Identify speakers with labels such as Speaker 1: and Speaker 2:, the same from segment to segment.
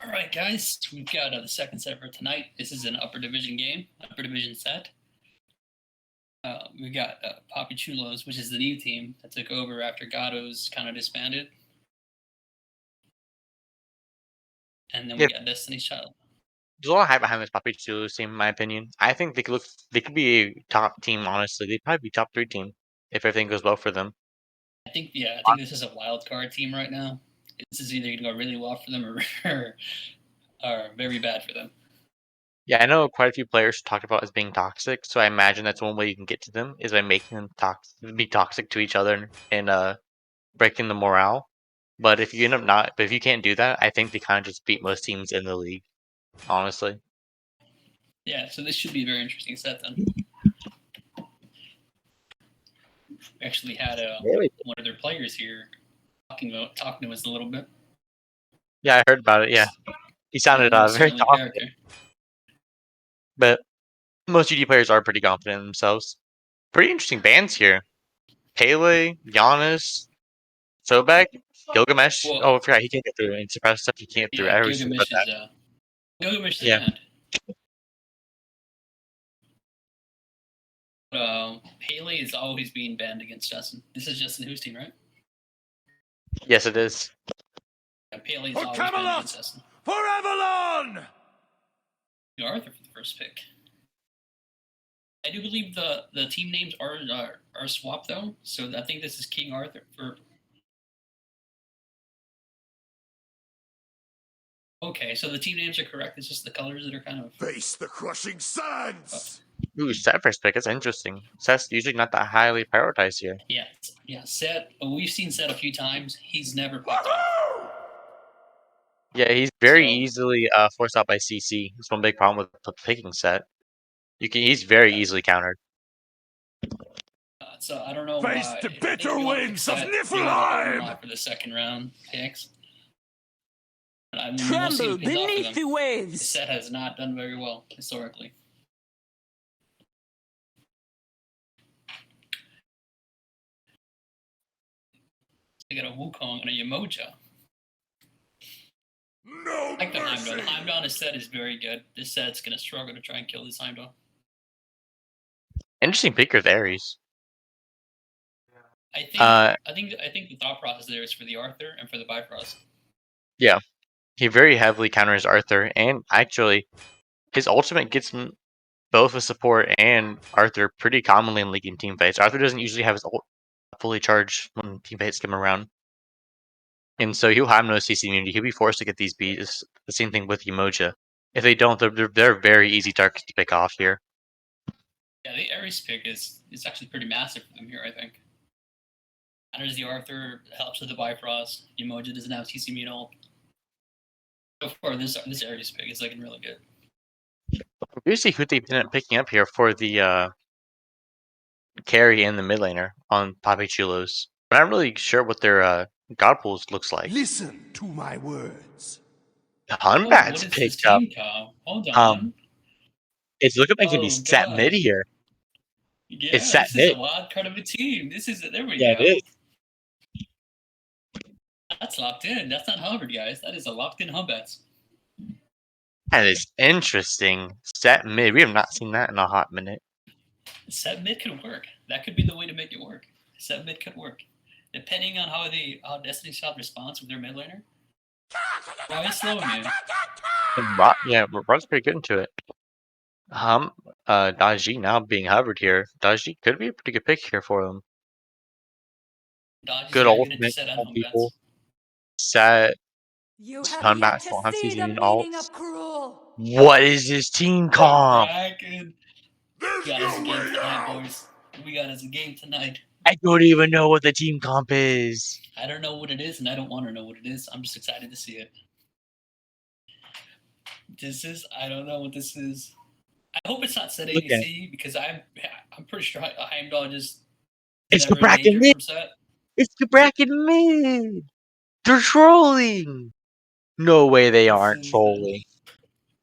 Speaker 1: All right, guys, we've got the second set for tonight. This is an upper division game, upper division set. We got PapiChulos, which is the new team that took over after Gatto's kind of disbanded. And then we got Destiny's Child.
Speaker 2: There's a lot of hype behind this PapiChulos team, in my opinion. I think they could be a top team, honestly. They'd probably be top 3 team if everything goes well for them.
Speaker 1: I think this is a wild card team right now. This is either going to go really well for them or very bad for them.
Speaker 2: Yeah, I know quite a few players talked about as being toxic, so I imagine that's one way you can get to them is by making them be toxic to each other and breaking the morale. But if you end up but if you can't do that, I think they kind of just beat most teams in the league, honestly.
Speaker 1: Yeah, so this should be a very interesting set then. We actually had one of their players here talking to us a little bit.
Speaker 2: Yeah, I heard about it. Yeah, he sounded very confident. But most UD players are pretty confident in themselves. Pretty interesting bands here. Pele, Giannis, Sobek, Gilgamesh. I forgot he can't get through. And Suppressed stuff he can't get through. I already forgot that.
Speaker 1: Gilgamesh is banned. Pele is always being banned against Justin. This is Justin Who's team, right?
Speaker 2: Yes, it is.
Speaker 1: Yeah, Pele is always banned against Justin. For Avalon! Arthur for the first pick. I do believe the team names are swapped though, so I think this is King Arthur for. Okay, so the team names are correct. It's just the colors that are kind of.
Speaker 3: Face the crushing sands.
Speaker 2: Ooh, Set first pick. That's interesting. Set's usually not that highly prioritized here.
Speaker 1: Yeah. Set. We've seen Set a few times. He's never picked up.
Speaker 2: Yeah, he's very easily forced out by CC. That's one big problem with picking Set. He's very easily countered.
Speaker 1: So I don't know
Speaker 3: Face
Speaker 1: why.
Speaker 3: the bitter winds of Niflheim
Speaker 1: for the second round picks.
Speaker 4: Tremble beneath the waves.
Speaker 1: Set has not done very well historically. They got a Wukong and a Yamoja.
Speaker 3: No
Speaker 1: I like the Heimdall. The Heimdall is set is very good. This set's gonna struggle to try and kill this Heimdall.
Speaker 2: Interesting pick with Ares.
Speaker 1: I think the thought process there is for the Arthur and for the Bifrost.
Speaker 2: Yeah, he very heavily counters Arthur, and actually, his ultimate gets both with support and Arthur pretty commonly in league and team fights. Arthur doesn't usually have his ult fully charged when team fights come around. And so he'll have no CC immunity. He'll be forced to get these beats. The same thing with Umoja. If they don't, they're very easy targets to pick off here.
Speaker 1: Yeah, the Ares pick is actually pretty massive for them here, I think. Counters the Arthur, helps with the Bifrost. Umoja doesn't have CC immune ult. So far, this Ares pick is looking really good.
Speaker 2: We'll see who they end up picking up here for the carry and the mid laner on PapiChulos. I'm not really sure what their god pools looks like.
Speaker 3: Listen to my words.
Speaker 2: Hunbat's picked up.
Speaker 1: Hold on.
Speaker 2: It's looking like it's gonna be Set mid here.
Speaker 1: Yeah,
Speaker 2: it's Set
Speaker 1: this
Speaker 2: mid.
Speaker 1: Is a wild card of a team. This is there we
Speaker 2: go. It is.
Speaker 1: That's locked in. That's not Hubbard, guys. That is a locked in Hubbats.
Speaker 2: That is interesting. Set mid. We have not seen that in a hot minute.
Speaker 1: Set mid could work. That could be the way to make it work. Set mid could work. Depending on how Destiny's Child responds with their mid laner. Why is slowing you?
Speaker 2: Yeah, Rod's pretty good into it. Daji now being hovered here. Daji could be a pretty good pick here for them. Good ultimate on people. Set. Hunbat won't have season in alts. What is this team comp?
Speaker 1: We got us a game tonight, boys. We got us a game tonight.
Speaker 2: I don't even know what the team comp is.
Speaker 1: I don't know what it is, and I don't want to know what it is. I'm just excited to see it. I don't know what this is. I hope it's not set ADC because I'm pretty sure Heimdall just.
Speaker 2: It's the bracket mid. It's the bracket mid. They're trolling. No way they aren't trolling.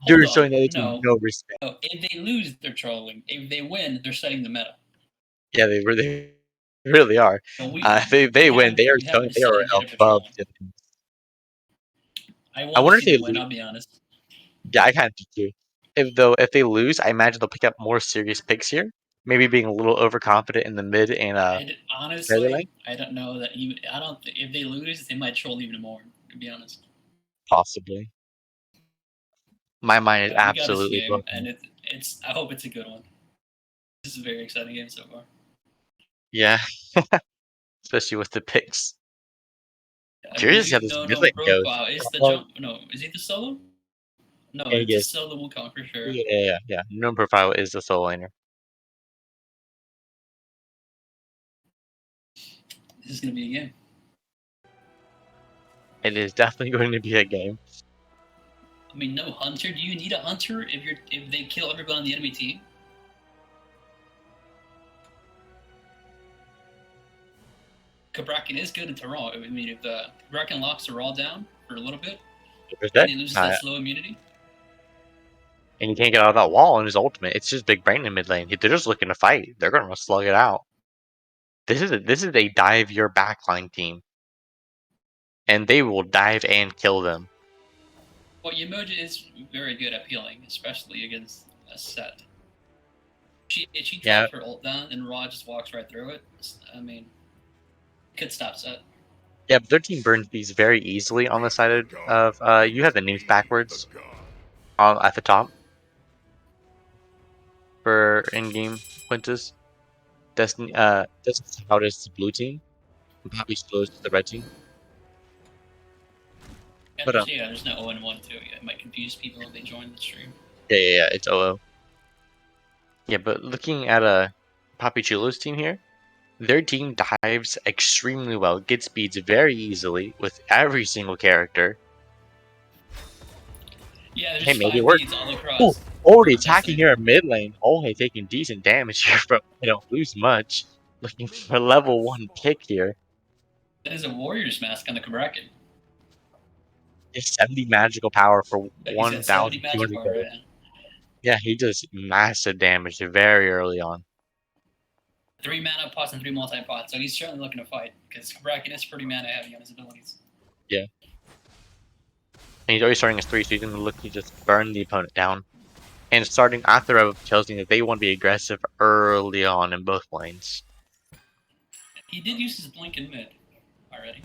Speaker 2: They're showing the other team no respect.
Speaker 1: No, if they lose, they're trolling. If they win, they're setting the meta.
Speaker 2: Yeah, they really are. If they win, they are showing they are above.
Speaker 1: I
Speaker 2: I
Speaker 1: want
Speaker 2: wonder
Speaker 1: to
Speaker 2: if
Speaker 1: see
Speaker 2: they
Speaker 1: them win,
Speaker 2: lose.
Speaker 1: I'll be honest.
Speaker 2: Yeah, I kind of do too. If they lose, I imagine they'll pick up more serious picks here. Maybe being a little overconfident in the mid and early lane,
Speaker 1: Honestly, I don't know that even. I don't. If they lose, they might troll even more. To be honest.
Speaker 2: possibly. My mind is
Speaker 1: We got this
Speaker 2: absolutely
Speaker 1: game,
Speaker 2: broken.
Speaker 1: and it's. I hope it's a good one. This is a very exciting game so far.
Speaker 2: Yeah, especially with the picks.
Speaker 1: I
Speaker 2: Curious how
Speaker 1: believe
Speaker 2: this mid
Speaker 1: no
Speaker 2: lane goes.
Speaker 1: profile. Is the
Speaker 2: Well,
Speaker 1: jump? No, is it the solo? No,
Speaker 2: yeah,
Speaker 1: it's a
Speaker 2: yes.
Speaker 1: solo Wukong for sure.
Speaker 2: Yeah. No profile is the solo laner.
Speaker 1: This is gonna be a game.
Speaker 2: It is definitely going to be a game.
Speaker 1: I mean, no hunter. Do you need a hunter if they kill everyone on the enemy team? Kabrakan is good in Toronto. I mean, if the Kabrakan locks are all down for a little bit, and he loses that slow immunity.
Speaker 2: And you can't get out of that wall in his ultimate. It's just big brain in mid lane. They're just looking to fight. They're going to slug it out. This is a dive your backline team, and they will dive and kill them.
Speaker 1: Well, Yemoja is very good at peeling, especially against a set. She drops her ult down, and Raw just walks right through it. I mean, could stop set.
Speaker 2: Yeah, but their team burns these very easily on the side of you have the names backwards at the top for in-game Quintus. Destiny that's how it is the blue team. And PapiChulos is the red team.
Speaker 1: Yeah,
Speaker 2: But
Speaker 1: there's no 0-1 too. Yeah, it might confuse people if they join the stream.
Speaker 2: yeah, it's OO. Yeah, but looking at PapiChulos team here, their team dives extremely well, gets speeds very easily with every single character.
Speaker 1: Yeah, there's
Speaker 2: Hey, maybe it
Speaker 1: 5
Speaker 2: works.
Speaker 1: beads all
Speaker 2: Ooh,
Speaker 1: across.
Speaker 2: already attacking here in mid lane. Only taking decent damage here, but they don't lose much. Looking for level 1 pick here.
Speaker 1: That is a Warrior's Mask on the Kabrakan.
Speaker 2: It's 70 magical power for
Speaker 1: He's got 70 magic
Speaker 2: 1,200
Speaker 1: power right
Speaker 2: gold.
Speaker 1: now.
Speaker 2: Yeah, he does massive damage very early on.
Speaker 1: 3 mana pots and 3 multi-pots, so he's certainly looking to fight, because Kabrakan is pretty mana heavy on his abilities.
Speaker 2: Yeah. And he's already starting his 3, so he's going to look to just burn the opponent down. And starting after Rev tells me that they want to be aggressive early on in both lanes.
Speaker 1: He did use his blink in mid already.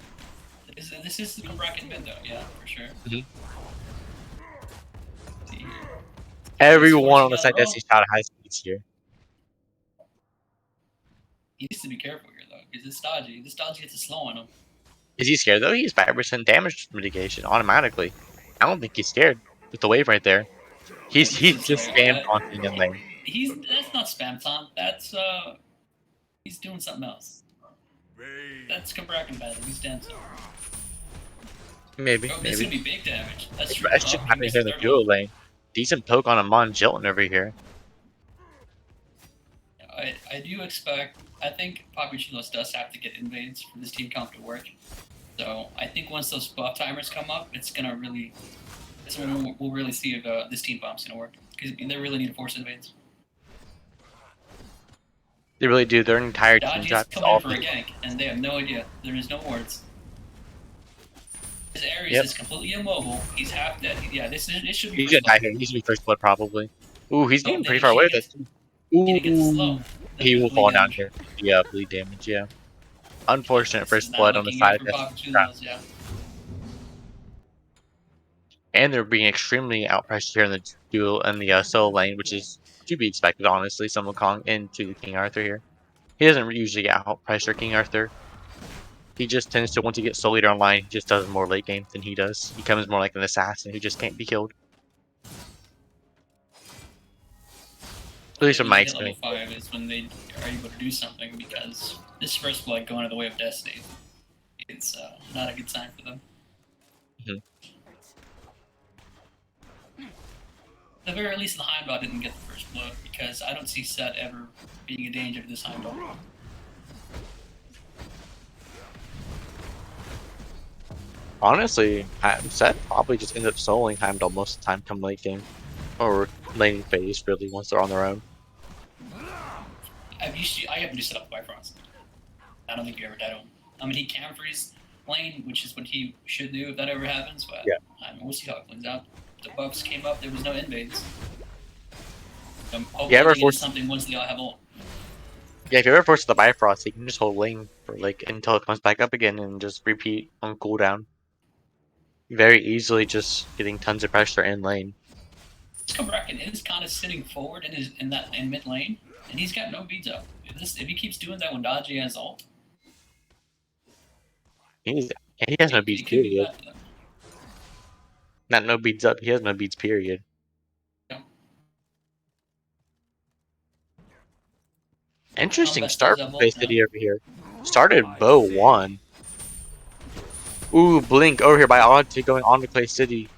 Speaker 1: This is the Kabrakan mid though, yeah, for sure.
Speaker 2: Everyone on the side does see shot at high speeds here.
Speaker 1: He needs to be careful here though, because this dodgy gets a slow on him.
Speaker 2: Is he scared though? He's 5% damage mitigation automatically. I don't think he's scared with the wave right there. He's just spam taunting in lane.
Speaker 1: That's not spam taunt. That's he's doing something else. That's Kabrakan battle. He's dancing.
Speaker 2: Maybe.
Speaker 1: This is gonna be big damage. That's true.
Speaker 2: That shit happening here in the duo lane. Decent poke on a Mon Jilton over here.
Speaker 1: I do expect. I think PapiChulos does have to get invades for this team comp to work. So I think once those buff timers come up, it's gonna really. That's when we'll really see if this team bomb's gonna work, because they really need to force invades.
Speaker 2: They really do. Their entire team
Speaker 1: Dodgy's coming in for a gank, and they have no idea. There is no wards. His Ares is completely immobile. He's half dead. Yeah, this should be.
Speaker 2: He's gonna die here. He's gonna be first blood probably. Ooh, he's getting pretty far away with it. Ooh, he will fall down here. Yeah, bleed damage. Yeah. Unfortunate first blood on the side.
Speaker 1: Yeah.
Speaker 2: And they're being extremely outpriced here in the duel and the solo lane, which is to be expected, honestly. Some Wukong into the King Arthur here. He doesn't usually get outpriced for King Arthur. He just tends to, once he gets Soul Eater online, he just does more late game than he does. He becomes more like an assassin who just can't be killed. At least from my experience.
Speaker 1: Level 5 is when they are able to do something, because this first blood going to the way of destiny, it's not a good sign for them. At the very least, the Heimdall didn't get the first blood, because I don't see Set ever being a danger to this Heimdall.
Speaker 2: Honestly, Set probably just ends up soloing Heimdall most of the time come late game. Or lane phase, really, once they're on their own.
Speaker 1: I haven't used set up Bifrost. I don't think you ever dead him. I mean, he can freeze lane, which is what he should do if that ever happens. But
Speaker 2: Yeah.
Speaker 1: we'll see how it plays out. The buffs came up. There was no invades. I'm hoping
Speaker 2: Yeah,
Speaker 1: they
Speaker 2: ever
Speaker 1: get
Speaker 2: forced-
Speaker 1: something once they all have ult.
Speaker 2: Yeah, if you ever force the Bifrost, you can just hold lane for like until it comes back up again and just repeat on cooldown. Very easily, just getting tons of pressure in lane.
Speaker 1: Bracken is kind of sitting forward in mid lane, and he's got no beads up. If he keeps doing that when Dodgy has ult,
Speaker 2: He has no beats,
Speaker 1: it could be
Speaker 2: period.
Speaker 1: bad for them.
Speaker 2: Not no beats up. He has no beats, period.
Speaker 1: Yeah.
Speaker 2: Interesting
Speaker 1: Combat
Speaker 2: start
Speaker 1: does
Speaker 2: from
Speaker 1: have
Speaker 2: Clay
Speaker 1: ult now.
Speaker 2: City over here. Started Bow 1. Ooh, Blink over here by Oddty going on to Clay City.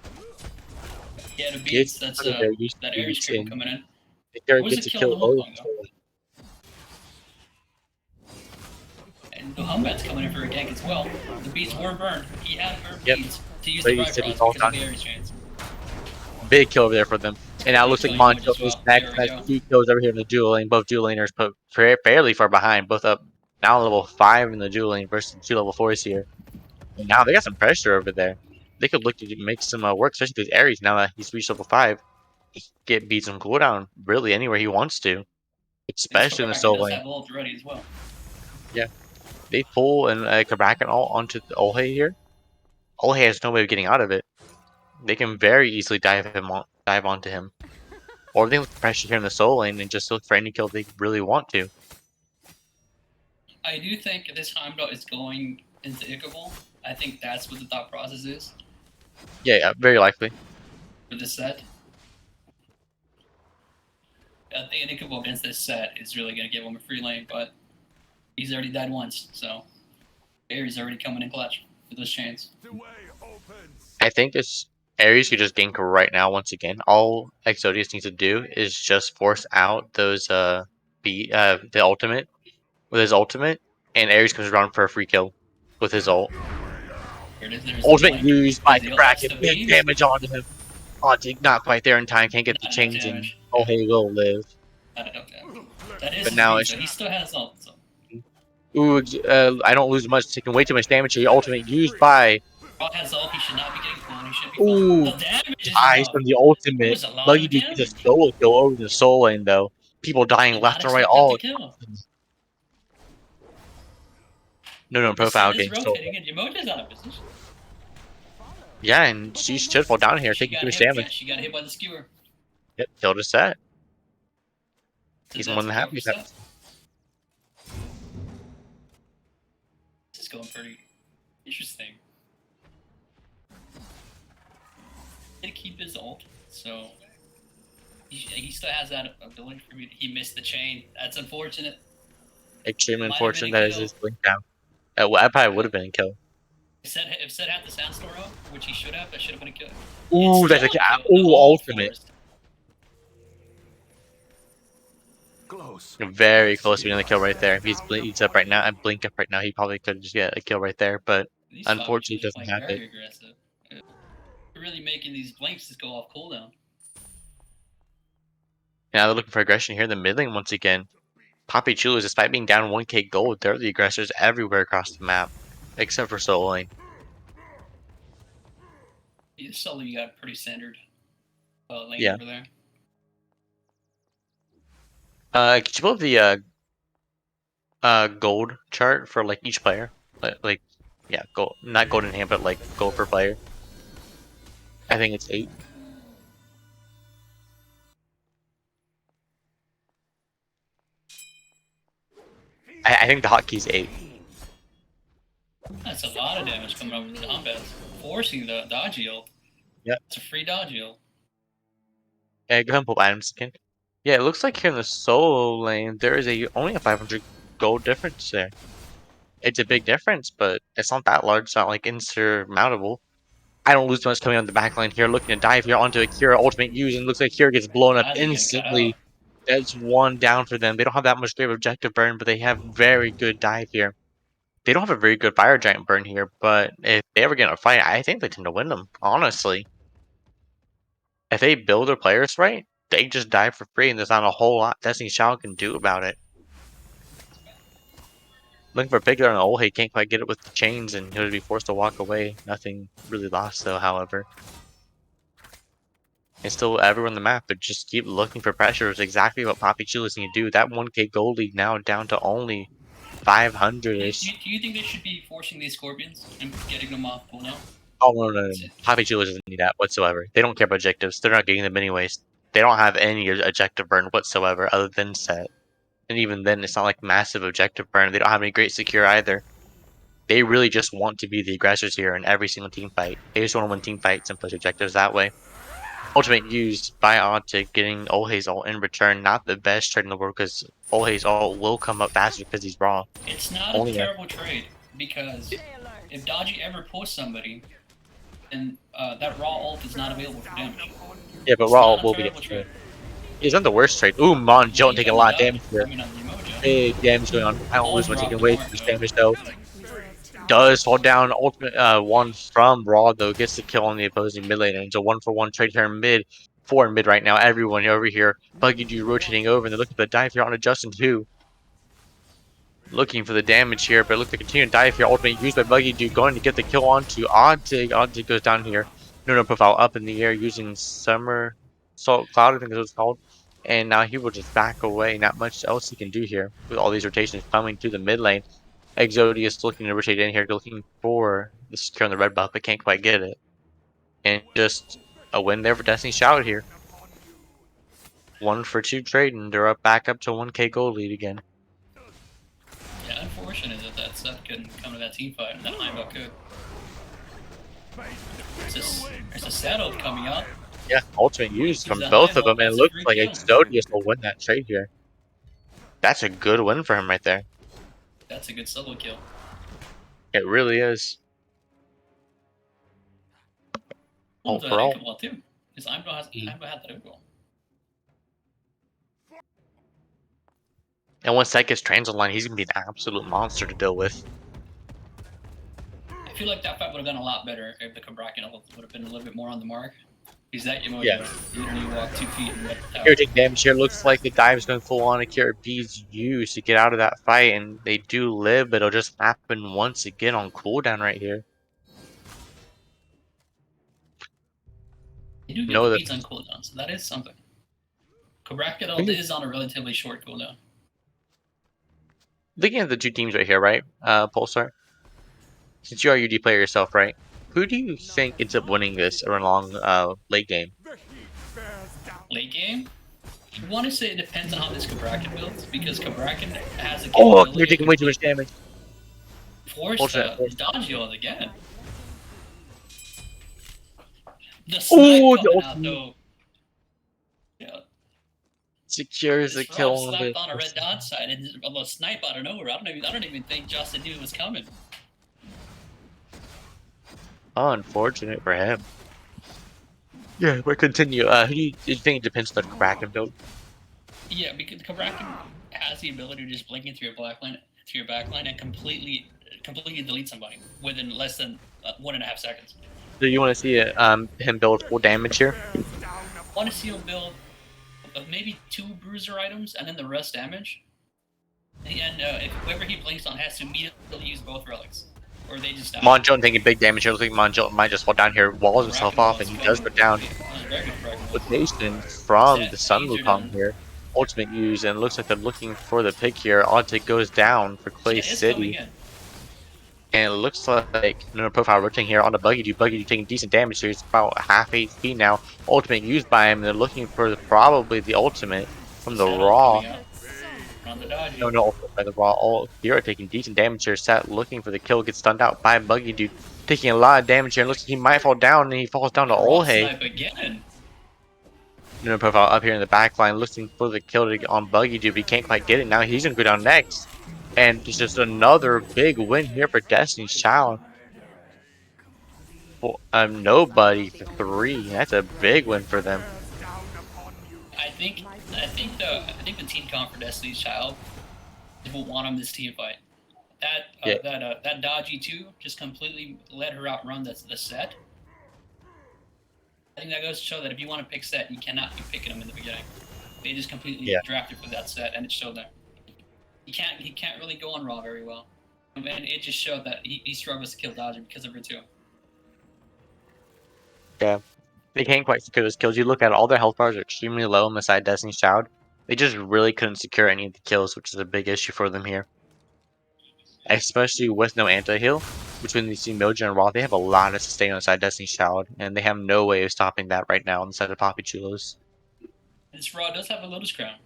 Speaker 1: Yeah, the
Speaker 2: Gets
Speaker 1: beats. That's
Speaker 2: out of there, used
Speaker 1: that
Speaker 2: to
Speaker 1: Ares
Speaker 2: beats
Speaker 1: triple
Speaker 2: in.
Speaker 1: coming in.
Speaker 2: There
Speaker 1: Was
Speaker 2: gets
Speaker 1: a
Speaker 2: a
Speaker 1: kill in
Speaker 2: kill
Speaker 1: the Wukong,
Speaker 2: over.
Speaker 1: though. And the Humbat's coming in for a gank as well. The beats were burned. He had burned
Speaker 2: Yep.
Speaker 1: beats to use
Speaker 2: But
Speaker 1: the
Speaker 2: he said he
Speaker 1: Bifrost
Speaker 2: falls
Speaker 1: because of
Speaker 2: down.
Speaker 1: the Ares chance.
Speaker 2: Big kill over there for them. And now it looks like
Speaker 1: Killing Mojo
Speaker 2: Moncho
Speaker 1: as well.
Speaker 2: is back.
Speaker 1: There we
Speaker 2: Has
Speaker 1: go.
Speaker 2: 2 kills over here in the duel lane. Both duel laners put fairly far behind. Both up now level 5 in the duel lane versus 2 level 4s here. And now they got some pressure over there. They could look to make some work, especially with Ares now that he's reached level 5. He can get beats on cooldown really anywhere he wants to. Especially in the
Speaker 1: Bracken
Speaker 2: soul
Speaker 1: does
Speaker 2: lane.
Speaker 1: have ult ready as well.
Speaker 2: Yeah. They pull and Kabrakan all onto the Olhe here. Olhe has no way of getting out of it. They can very easily dive onto him. Or they look pressure here in the soul lane and just look for any kill they really want to.
Speaker 1: I do think this Heimdall is going into Ickable. I think that's what the thought process is
Speaker 2: Yeah, very likely.
Speaker 1: for this set. I think an Ickable against this set is really going to give him a free lane, but he's already died once, so Ares already coming in clutch for this chance.
Speaker 3: The way opens.
Speaker 2: I think it's Ares who just gank right now once again. All Exodius needs to do is just force out those the ultimate with his ultimate, and Ares comes around for a free kill with his ult.
Speaker 1: Here it is, there's
Speaker 2: Ultimate
Speaker 1: the blink.
Speaker 2: used by
Speaker 1: There's the ult,
Speaker 2: Kraken.
Speaker 1: that's the
Speaker 2: Big
Speaker 1: beams.
Speaker 2: damage onto him. Auntie not quite there in time. Can't get the
Speaker 1: Not enough
Speaker 2: change in.
Speaker 1: damage.
Speaker 2: Oh, hey, will live.
Speaker 1: Not enough damage. That is
Speaker 2: But
Speaker 1: his
Speaker 2: now
Speaker 1: beat,
Speaker 2: it's
Speaker 1: so he still has ult. So.
Speaker 2: ooh. I don't lose much. Taking way too much damage here. Ultimate used by
Speaker 1: Rock has ult, he should not be getting full, he should be
Speaker 2: ooh.
Speaker 1: full. The damage is
Speaker 2: Eyes
Speaker 1: enough.
Speaker 2: from the
Speaker 1: That
Speaker 2: ultimate.
Speaker 1: was a lot
Speaker 2: Lucky
Speaker 1: of
Speaker 2: dude gets a
Speaker 1: damage.
Speaker 2: solo kill over the soul lane though. People dying
Speaker 1: Did
Speaker 2: left
Speaker 1: not
Speaker 2: and right.
Speaker 1: expect that
Speaker 2: All
Speaker 1: to kill.
Speaker 2: no
Speaker 1: The set
Speaker 2: profile
Speaker 1: is
Speaker 2: game. So
Speaker 1: rotating and Emoji's out of position.
Speaker 2: yeah, and she should fall down here,
Speaker 1: She
Speaker 2: taking
Speaker 1: got
Speaker 2: too much
Speaker 1: hit. Yeah,
Speaker 2: damage.
Speaker 1: she got hit by the skewer.
Speaker 2: Yep, killed a set.
Speaker 1: So
Speaker 2: He's
Speaker 1: that's
Speaker 2: more than
Speaker 1: a kill
Speaker 2: happy
Speaker 1: for
Speaker 2: with that.
Speaker 1: set. This is going pretty interesting. Did keep his ult, so he still has that ability for me. He missed the chain. That's unfortunate.
Speaker 2: Extremely
Speaker 1: Might have been
Speaker 2: unfortunate
Speaker 1: a
Speaker 2: that is
Speaker 1: kill.
Speaker 2: his blink down. Well, that probably would have been a kill.
Speaker 1: If Seth had the Sandstorm up, which he should have, that should have been a kill.
Speaker 2: Ooh,
Speaker 1: It's
Speaker 2: that's a
Speaker 1: still
Speaker 2: kill.
Speaker 1: kill. The
Speaker 2: Ooh,
Speaker 1: ult
Speaker 2: ultimate.
Speaker 1: forced.
Speaker 3: Close.
Speaker 2: Very close to being the kill right there. If he's bleeds up right now and blink up right now, he probably could just get a kill right there, but
Speaker 1: These
Speaker 2: unfortunately
Speaker 1: Fabians are
Speaker 2: doesn't
Speaker 1: playing
Speaker 2: have
Speaker 1: very
Speaker 2: it.
Speaker 1: aggressive. They're really making these blinks just go off cooldown.
Speaker 2: Now they're looking for aggression here in the mid lane once again. PapiChulos, despite being down 1k gold, they're the aggressors everywhere across the map, except for soul lane.
Speaker 1: You saw you got pretty standard lane
Speaker 2: Yeah.
Speaker 1: over there.
Speaker 2: Could you pull up the gold chart for like each player? Like yeah, gold, not gold in hand, but like gold per player. I think it's 8. I think the hotkey's 8.
Speaker 1: That's a lot of damage coming up with the combats. Forcing the dodge yield.
Speaker 2: Yep.
Speaker 1: It's a free dodge yield.
Speaker 2: Yeah, go ahead and pull up items again. Yeah, it looks like here in the solo lane there is only a 500 gold difference there. It's a big difference, but it's not that large. It's not like insurmountable. I don't lose much coming on the back line here, looking to dive here onto a Kira ultimate use, and looks like Kira gets blown up
Speaker 1: Glad they get cut
Speaker 2: instantly.
Speaker 1: out.
Speaker 2: That's one down for them. They don't have that much great objective burn, but they have very good dive here. They don't have a very good fire giant burn here, but if they ever get in a fight, I think they tend to win them, honestly. If they build their players right, they just die for free, and there's not a whole lot Destiny Child can do about it. Looking for a pick there on Old. He can't quite get it with the chains, and he'll be forced to walk away. Nothing really lost though, however. And still everyone on the map, but just keep looking for pressure. It's exactly what PapiChulos need to do. That 1K gold lead now down to only 500-ish.
Speaker 1: Do you think they should be forcing these Scorpions and getting them off cooldown?
Speaker 2: Oh, no. PapiChulos doesn't need that whatsoever. They don't care about objectives. They're not getting them anyways. They don't have any objective burn whatsoever other than set. And even then, it's not like massive objective burn. They don't have any great secure either. They really just want to be the aggressors here in every single team fight. They just want to win team fights and push objectives that way. Ultimate used by Ontic, getting Olhe's ult in return. Not the best trade in the world because Olhe's ult will come up faster because he's raw.
Speaker 1: It's not a terrible trade because if Dodgy ever pulls somebody, then that raw ult is not available for damage.
Speaker 2: Yeah, but raw ult will be trade. It's not the worst trade. Ooh, Monjo taking a lot of damage here. Big damage going on. I don't lose one taking way too much damage though. Does fall down. Ultimate one from Raw though gets the kill on the opposing mid lane. And it's a 1-for-1 trade here in mid. 4 in mid right now. Everyone over here. Buggy Dude rotating over, and they're looking for the dive here on Justin too. Looking for the damage here, but look to continue to dive here. Ultimate used by Buggy Dude going to get the kill onto Ontic. Ontic goes down here. No profile up in the air using Summer Salt Cloud, I think is what it's called. And now he will just back away. Not much else he can do here with all these rotations coming to the mid lane. Exodius looking to rotate in here, looking for the secure on the red buff, but can't quite get it. And just a win there for Destiny Shout here. 1-for-2 trade, and they're back up to 1K gold lead again.
Speaker 1: Yeah, unfortunate that Seth couldn't come to that team fight, and that Heimdall could. There's a saddle coming up.
Speaker 2: Yeah, ultimate used from both of them, and it looks like Exodius will win that trade here. That's a good win for him right there.
Speaker 1: That's a good solo kill.
Speaker 2: It really is.
Speaker 1: Well, too. Because Heimdall had that overall.
Speaker 2: And once that gets trans online, he's gonna be an absolute monster to deal with.
Speaker 1: I feel like that fight would have gone a lot better if the Kabrakan would have been a little bit more on the mark. Because that emoji, you walk 2 feet and
Speaker 2: Here taking damage here. Looks like the dive's going full on. Akira B's used to get out of that fight, and they do live, but it'll just happen once again on cooldown right here.
Speaker 1: You do get the beats on cooldown, so that is something. Kabrakan is on a relatively short cooldown.
Speaker 2: Looking at the two teams right here, right, Pulsar? Since you are a UD player yourself, right? Who do you think ends up winning this along late game?
Speaker 1: Late game? I want to say it depends on how this Kabrakan builds, because Kabrakan has a
Speaker 2: Oh, you're taking way too much damage.
Speaker 1: Force dodge ult again. The snipe coming out though. Yeah.
Speaker 2: Secures the kill on
Speaker 1: the on a red dot side, and a snipe out of nowhere. I don't even think Justin knew it was coming.
Speaker 2: Unfortunate for him. Yeah, we'll continue. Who do you think it depends on the Kabrakan build?
Speaker 1: Yeah, because Kabrakan has the ability to just blink into your backline and completely delete somebody within less than 1.5 seconds.
Speaker 2: Do you want to see him build full damage here?
Speaker 1: I want to see him build maybe 2 bruiser items and then the rest damage. And if whoever he blinks on has to immediately use both relics. Or they just die.
Speaker 2: Monjot taking big damage here. Looks like Monjot might just fall down here, walls himself off, and he does go down. Rotation from the Sun Wukong here. Ultimate use, and it looks like they're looking for the pick here. Ontic goes down for Clay City. And it looks like no profile rotating here on the Buggy Dude. Buggy Dude taking decent damage here. It's about half HP now. Ultimate used by him. They're looking for probably the ultimate from the Raw. No, by the Raw ult. Hero taking decent damage here. Sat looking for the kill. Gets stunned out by Buggy Dude. Taking a lot of damage here. And looks like he might fall down. And he falls down to Olhe. No profile up here in the back line. Looking for the kill on Buggy Dude. But he can't quite get it. Now he's going to go down next. And it's just another big win here for Destiny's Child. Well, nobody for 3. That's a big win for them.
Speaker 1: I think the team comp for Destiny's Child will want him this team fight. That Dodgy 2 just completely let her outrun the set. I think that goes to show that if you want to pick set, you cannot be picking them in the beginning. They just completely drafted for that set, and it showed them. He can't really go on Raw very well. And it just showed that he struggles to kill Dodger because of her too.
Speaker 2: Yeah. They can't quite secure those kills. You look at it, all their health bars are extremely low on the side Destiny's Child. They just really couldn't secure any of the kills, which is a big issue for them here. Especially with no anti-heal. Between these two Mojo and Raw, they have a lot of sustain on the side Destiny's Child, and they have no way of stopping that right now on the side of PapiChulos.
Speaker 1: This Raw does have a Lotus Crown.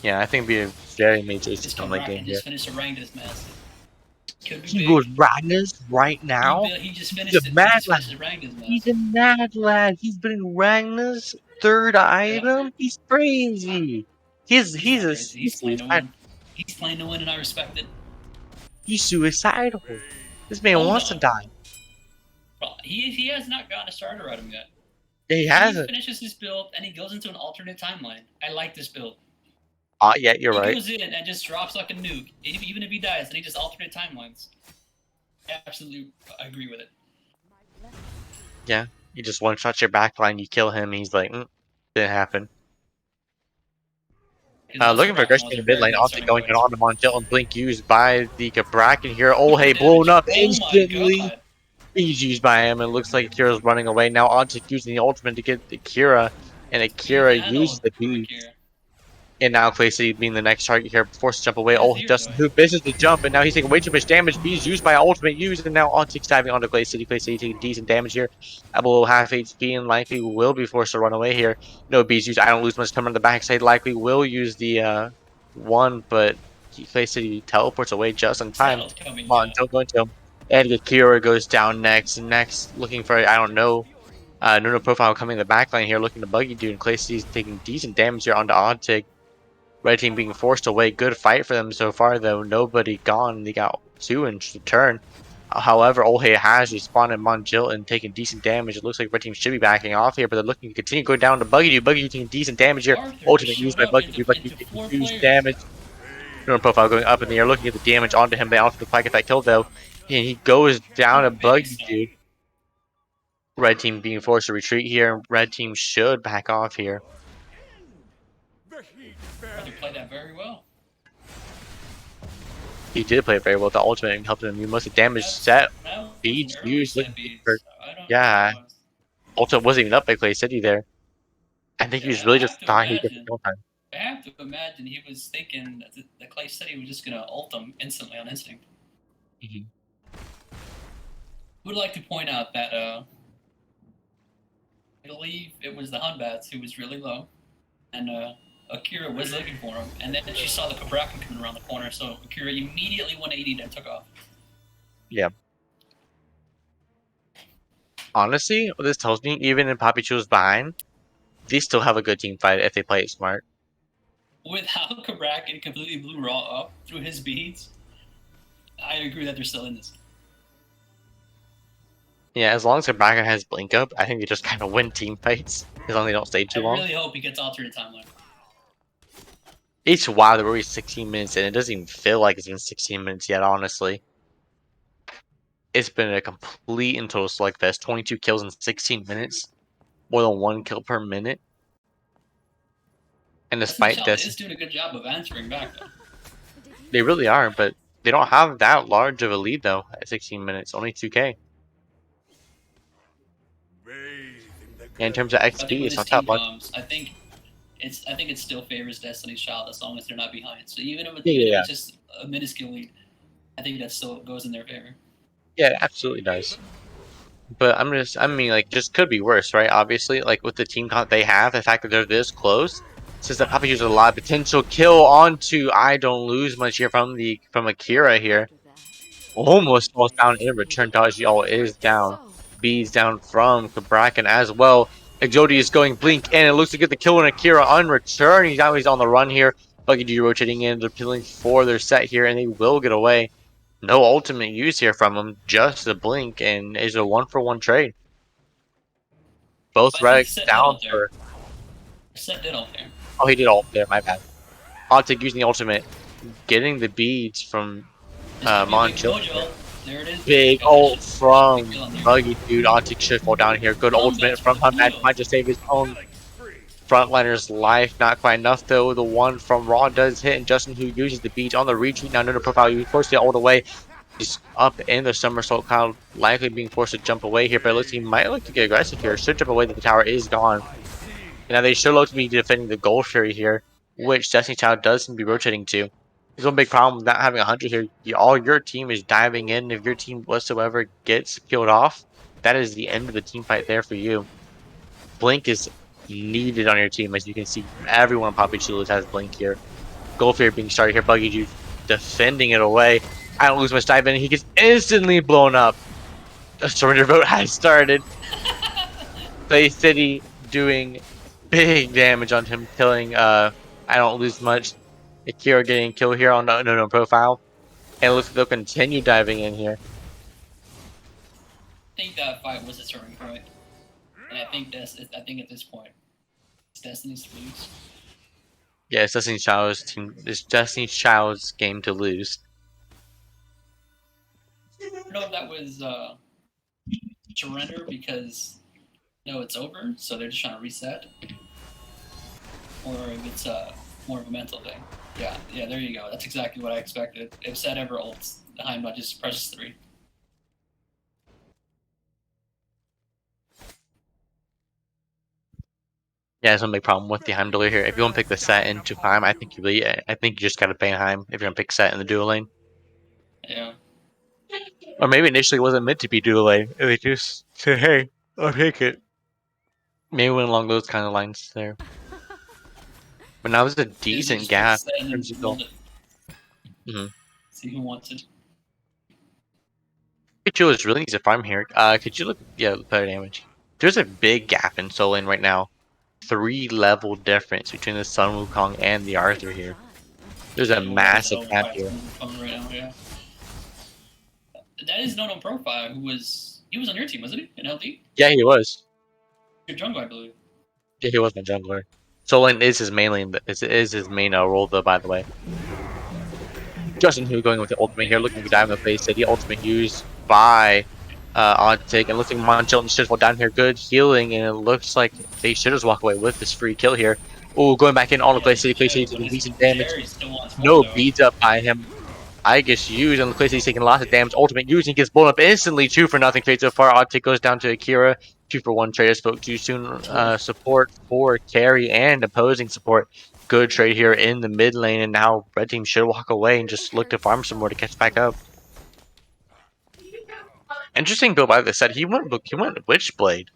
Speaker 2: Yeah, I think it'd be a very major issue
Speaker 1: This
Speaker 2: on the game
Speaker 1: can
Speaker 2: here.
Speaker 1: just finish Rangda's mask.
Speaker 2: He goes Ragnas right now.
Speaker 1: He just finished
Speaker 2: He's a mad lad.
Speaker 1: Rangda's mask.
Speaker 2: He's a mad lad. He's been Ragna's third item. He's crazy. He's
Speaker 1: playing to win. He's playing to win, and I respect it.
Speaker 2: He's suicidal. This man wants to die.
Speaker 1: Well, he has not gotten a starter item yet.
Speaker 2: He hasn't.
Speaker 1: He finishes his build, and he goes into an alternate timeline. I like this build.
Speaker 2: Yeah, you're right.
Speaker 1: He goes in and just drops like a nuke. Even if he dies, and he just alternate timelines. Absolutely agree with it.
Speaker 2: Yeah, you just one-shot your backline, you kill him, he's like, didn't happen. Looking for aggression in the mid lane, also going on to Montiel and Blink used by the Cabrakan here. Oh, hey, blown up instantly. He's used by him, and it looks like Akira's running away. Now Ontic using the ultimate to get Akira, and Akira uses the beat. And now Clay City being the next target here, forced to jump away. Oh, Justin who misses the jump, and now he's taking way too much damage. B's used by ultimate used, and now Ontic's diving onto Clay City. Clay City taking decent damage here. At below half HP, and likely will be forced to run away here. No B's used. I don't lose much coming on the backside. Likely will use the one, but Clay City teleports away just in time. Come on, don't go into him. And Akira goes down next. Next, looking for, I don't know, no profile coming in the backline here, looking to buggy dude. And Clay City's taking decent damage here onto Ontic. Red team being forced away. Good fight for them so far, though. Nobody gone. They got 2 in turn. However, Olhe has respawned in Monjil and taking decent damage. It looks like red team should be backing off here, but they're looking to continue going down to Buggy Dude. Buggy Dude taking decent damage here. Ultimate used by Buggy Dude. Buggy Dude taking huge damage. No profile going up in the air, looking at the damage onto him. They also get that kill, though. And he goes down to Buggy Dude. Red team being forced to retreat here. Red team should back off here.
Speaker 1: He played that very well.
Speaker 2: He did play it very well. The ultimate helped him do most of the damage set. Beads used. Yeah. Ultimate wasn't even up by Clay City there. I think he was really just thought he could get the time.
Speaker 1: I have to imagine he was thinking that the Clay City was just going to ult him instantly on instinct. Would like to point out that I believe it was the Hunbats who was really low. And Akira was looking for him, and then she saw the Cabrakan coming around the corner, so Akira immediately 180'd and took off.
Speaker 2: Yeah. Honestly, what this tells me, even in PapiChulos behind, they still have a good team fight if they play it smart.
Speaker 1: With how Cabrakan completely blew Raw up through his beads, I agree that they're still in this.
Speaker 2: Yeah, as long as Cabrakan has Blink up, I think they just kind of win team fights, as long as they don't stay too long.
Speaker 1: I really hope he gets alternate timeline.
Speaker 2: It's wild that we're already 16 minutes in. It doesn't even feel like it's been 16 minutes yet, honestly. It's been a complete and total slugfest. 22 kills in 16 minutes. More than 1 kill per minute. And despite this,
Speaker 1: is doing a good job of answering back, though.
Speaker 2: They really are, but they don't have that large of a lead, though, at 16 minutes. Only 2K. And in terms of XP, it's not that much.
Speaker 1: I think it still favors Destiny's Child as long as they're not behind. So even if it's just a minuscule lead, I think that still goes in their favor.
Speaker 2: Yeah, it absolutely does. But just could be worse, right? Obviously, like with the team count they have, the fact that they're this close, says that PapiChulos has a lot of potential. Kill onto I don't lose much here from Akira here. Almost falls down in return. Dodge is down. B's down from Cabrakan as well. Exodius going Blink, and it looks to get the kill on Akira on return. He's on the run here. Buggy Dude rotating in, they're peeling for their set here, and they will get away. No ultimate use here from him, just a Blink, and it's a 1-for-1 trade. Both Rex down for.
Speaker 1: Set did ult there.
Speaker 2: Oh, he did ult there. My bad. Ontic using the ultimate, getting the beads from Monchill.
Speaker 1: There it is.
Speaker 2: Big ult from Buggy Dude. Ontic should fall down here. Good ultimate from Hunbats. Might just save his own Frontliner's life, not quite enough though. The one from Raw does hit, and Justin who uses the beach on the retreat. Now no profile, you force it all the way. He's up in the somersault cloud, likely being forced to jump away here, but it looks he might look to get aggressive here. Should jump away that the tower is gone. And now they should look to be defending the Gold Fury here, which Destiny Child does seem to be rotating to. There's one big problem with not having a hunter here. All your team is diving in. If your team whatsoever gets killed off, that is the end of the team fight there for you. Blink is needed on your team, as you can see. Everyone on PapiChulos has Blink here. Gold Fury being started here. Buggy Juice defending it away. I don't lose much dive in. He gets instantly blown up. A surrender vote has started. Play City doing big damage on him, killing I don't lose much. Akira getting killed here on no profile. And it looks like they'll continue diving in here.
Speaker 1: I think that fight was a turning point. And I think at this point, it's Destiny's to lose.
Speaker 2: Yeah, it's Destiny Child's team. It's Destiny Child's game to lose.
Speaker 1: I don't know if that was surrender because no, it's over, so they're just trying to reset, or if it's more of a mental thing. Yeah, there you go. That's exactly what I expected. If Set ever ults, the Heimdall just presses 3.
Speaker 2: Yeah, there's no big problem with the Heimdall here. If you want to pick the Set into Heim, I think you just gotta ban Heim if you're gonna pick Set in the dual lane.
Speaker 1: Yeah.
Speaker 2: Or maybe initially it wasn't meant to be dual lane. They just said, hey, I'll take it. Maybe went along those kind of lines there. But now there's a decent gap in terms of goal.
Speaker 1: See who wants it.
Speaker 2: PapiChulos really needs to farm here. Could you look? Yeah, player damage. There's a big gap in Soul Lane right now. 3-level difference between the Sun Wukong and the Arthur here. There's a massive gap here.
Speaker 1: Right now, yeah. That is no profile. He was on your team, wasn't he? In LD?
Speaker 2: Yeah, he was.
Speaker 1: Your jungle, I believe.
Speaker 2: Yeah, he was my jungler. Soul Lane is his main lane. Is his main role though, by the way. Justin who going with the ultimate here, looking to dive in the face. The ultimate used by Ontic, and looking Monchilton should fall down here. Good healing, and it looks like they should just walk away with this free kill here. Oh, going back in on the Clay City. Clay City taking decent damage. No beads up by him. I guess used, and Clay City's taking lots of damage. Ultimate used, and gets blown up instantly. 2 for nothing fade so far. Ontic goes down to Akira. 2 for 1 trade. I spoke too soon. Support for carry and opposing support. Good trade here in the mid lane, and now red team should walk away and just look to farm some more to catch back up. Interesting build by the set. He went Witchblade.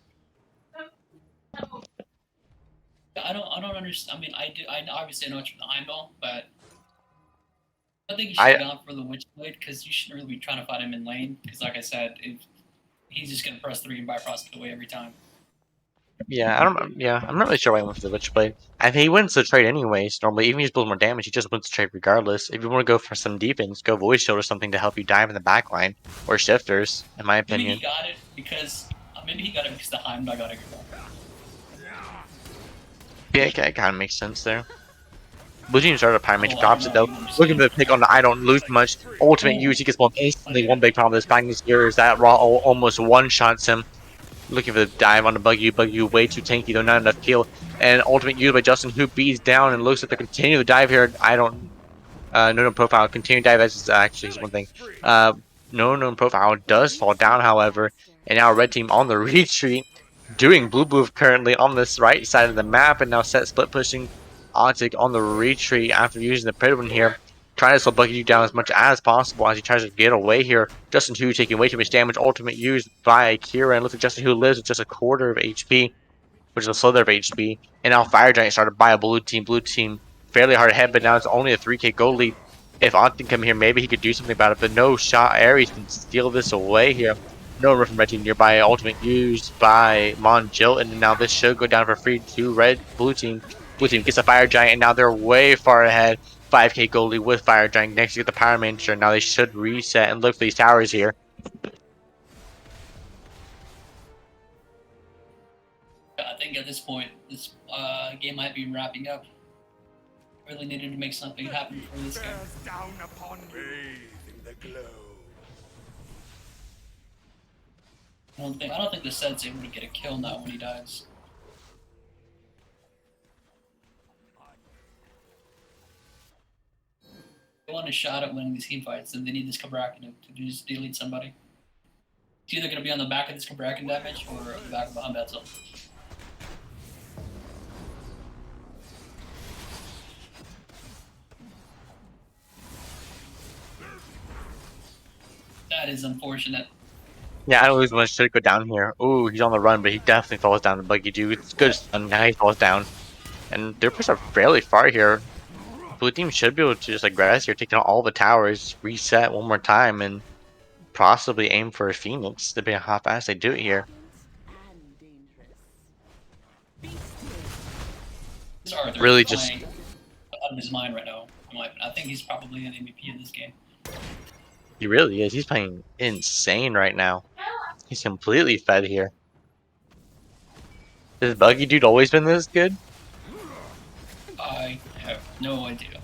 Speaker 1: I don't understand. I mean, I obviously know it's from the Heimdall, but I think you should have gone for the Witchblade because you shouldn't really be trying to fight him in lane. Because, like I said, he's just gonna press 3 and bypass it away every time.
Speaker 2: Yeah, I'm not really sure why I went for the Witchblade. I think he wins the trade anyways. Normally, even if he just builds more damage, he just wins the trade regardless. If you want to go for some defense, go Void Shield or something to help you dive in the backline, or Shifters, in my opinion.
Speaker 1: Maybe he got it because the Heimdall got it.
Speaker 2: Yeah, it kind of makes sense there. Blue team started a Pyromantic opposite though. Looking for the pick on the I don't lose much. Ultimate use, he gets blown instantly. One big problem with this Magnus here is that Raw almost one-shots him. Looking for the dive on the Buggy way too tanky though, not enough kill. And ultimate used by Justin who beats down and looks like they continue the dive here. I don't no profile. Continue dive as actually is one thing. No profile does fall down however. And now red team on the retreat. Doing blue currently on this right side of the map, and now set split pushing Ontic on the retreat after using the Predwin here. Trying to slow Buggy down as much as possible as he tries to get away here. Justin Hu taking way too much damage. Ultimate used by Akira, and looks like Justin Hu lives with just a quarter of HP, which is a slither of HP. And now Fire Giant started by a blue team. Blue team fairly hard ahead, but now it's only a 3k goal lead. If Ontic come here, maybe he could do something about it, but no shot. Ares can steal this away here. No room from red team nearby. Ultimate used by Monjil, and now this should go down for free to blue team. Blue team gets a Fire Giant, and now they're way far ahead. 5k goalie with Fire Giant next to get the Power Manager. Now they should reset and look for these towers here.
Speaker 1: I think at this point, this game might be wrapping up. Really needed to make something happen for this game.
Speaker 3: Down upon me in the glow.
Speaker 1: I don't think the Set's able to get a kill now when he dies. a shot at winning these team fights, then they need this Cabrakan to just delete somebody. It's either going to be on the back of this Cabrakan damage or on the back of the Humbatzel. That is unfortunate.
Speaker 2: Yeah, I don't lose much to go down here. Ooh, he's on the run, but he definitely falls down to Buggy Dude. It's good stun. Now he falls down. And their push are fairly far here. Blue team should be able to just aggress here, taking out all the towers, reset one more time, and possibly aim for a Phoenix, depending on how fast they do it here.
Speaker 1: This Arthur
Speaker 2: Really
Speaker 1: is
Speaker 2: just
Speaker 1: playing out of his mind right now. I think he's probably an MVP in this game.
Speaker 2: He really is. He's playing insane right now. He's completely fed here. Has Buggy Dude always been this good?
Speaker 1: I have no idea.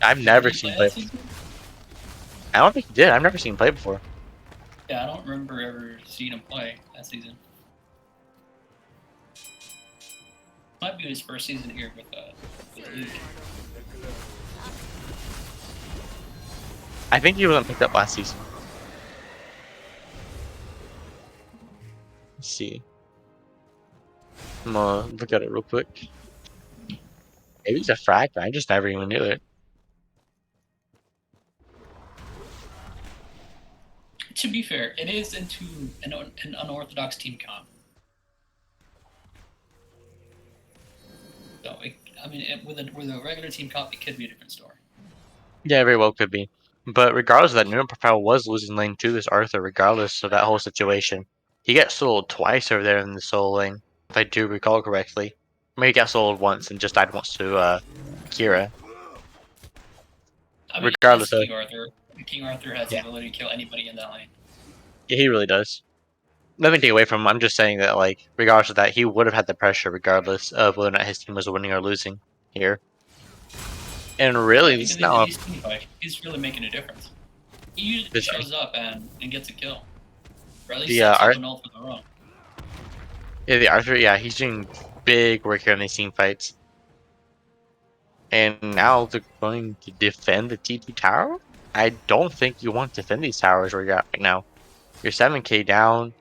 Speaker 2: I've never seen play. I don't think he did. I've never seen him play before.
Speaker 1: Yeah, I don't remember ever seeing him play that season. Might be his first season here with the league.
Speaker 2: I think he wasn't picked up last season. Let's see. I'm gonna look at it real quick. Maybe he's a frag, but I just never even knew it.
Speaker 1: To be fair, it is into an unorthodox team comp. So, with a regular team comp, it could be a different story.
Speaker 2: Yeah, very well could be. But regardless of that, Nuno Profile was losing lane to this Arthur, regardless of that whole situation. He got soloed twice over there in the solo lane, if I do recall correctly. Maybe he got soloed once and just died once to Kira. Regardless of
Speaker 1: King Arthur has the ability to kill anybody in that lane.
Speaker 2: Yeah, he really does. Nothing to take away from him. I'm just saying that, like, regardless of that, he would have had the pressure regardless of whether or not his team was winning or losing here. And really, this is now
Speaker 1: he's really making a difference. He usually shows up and gets a kill. Or at least
Speaker 2: the
Speaker 1: ult for the run.
Speaker 2: Yeah, the Arthur, yeah, he's doing big work here in these team fights. And now they're going to defend the T2 tower? I don't think you want to defend these towers where you're at right now. You're 7k down.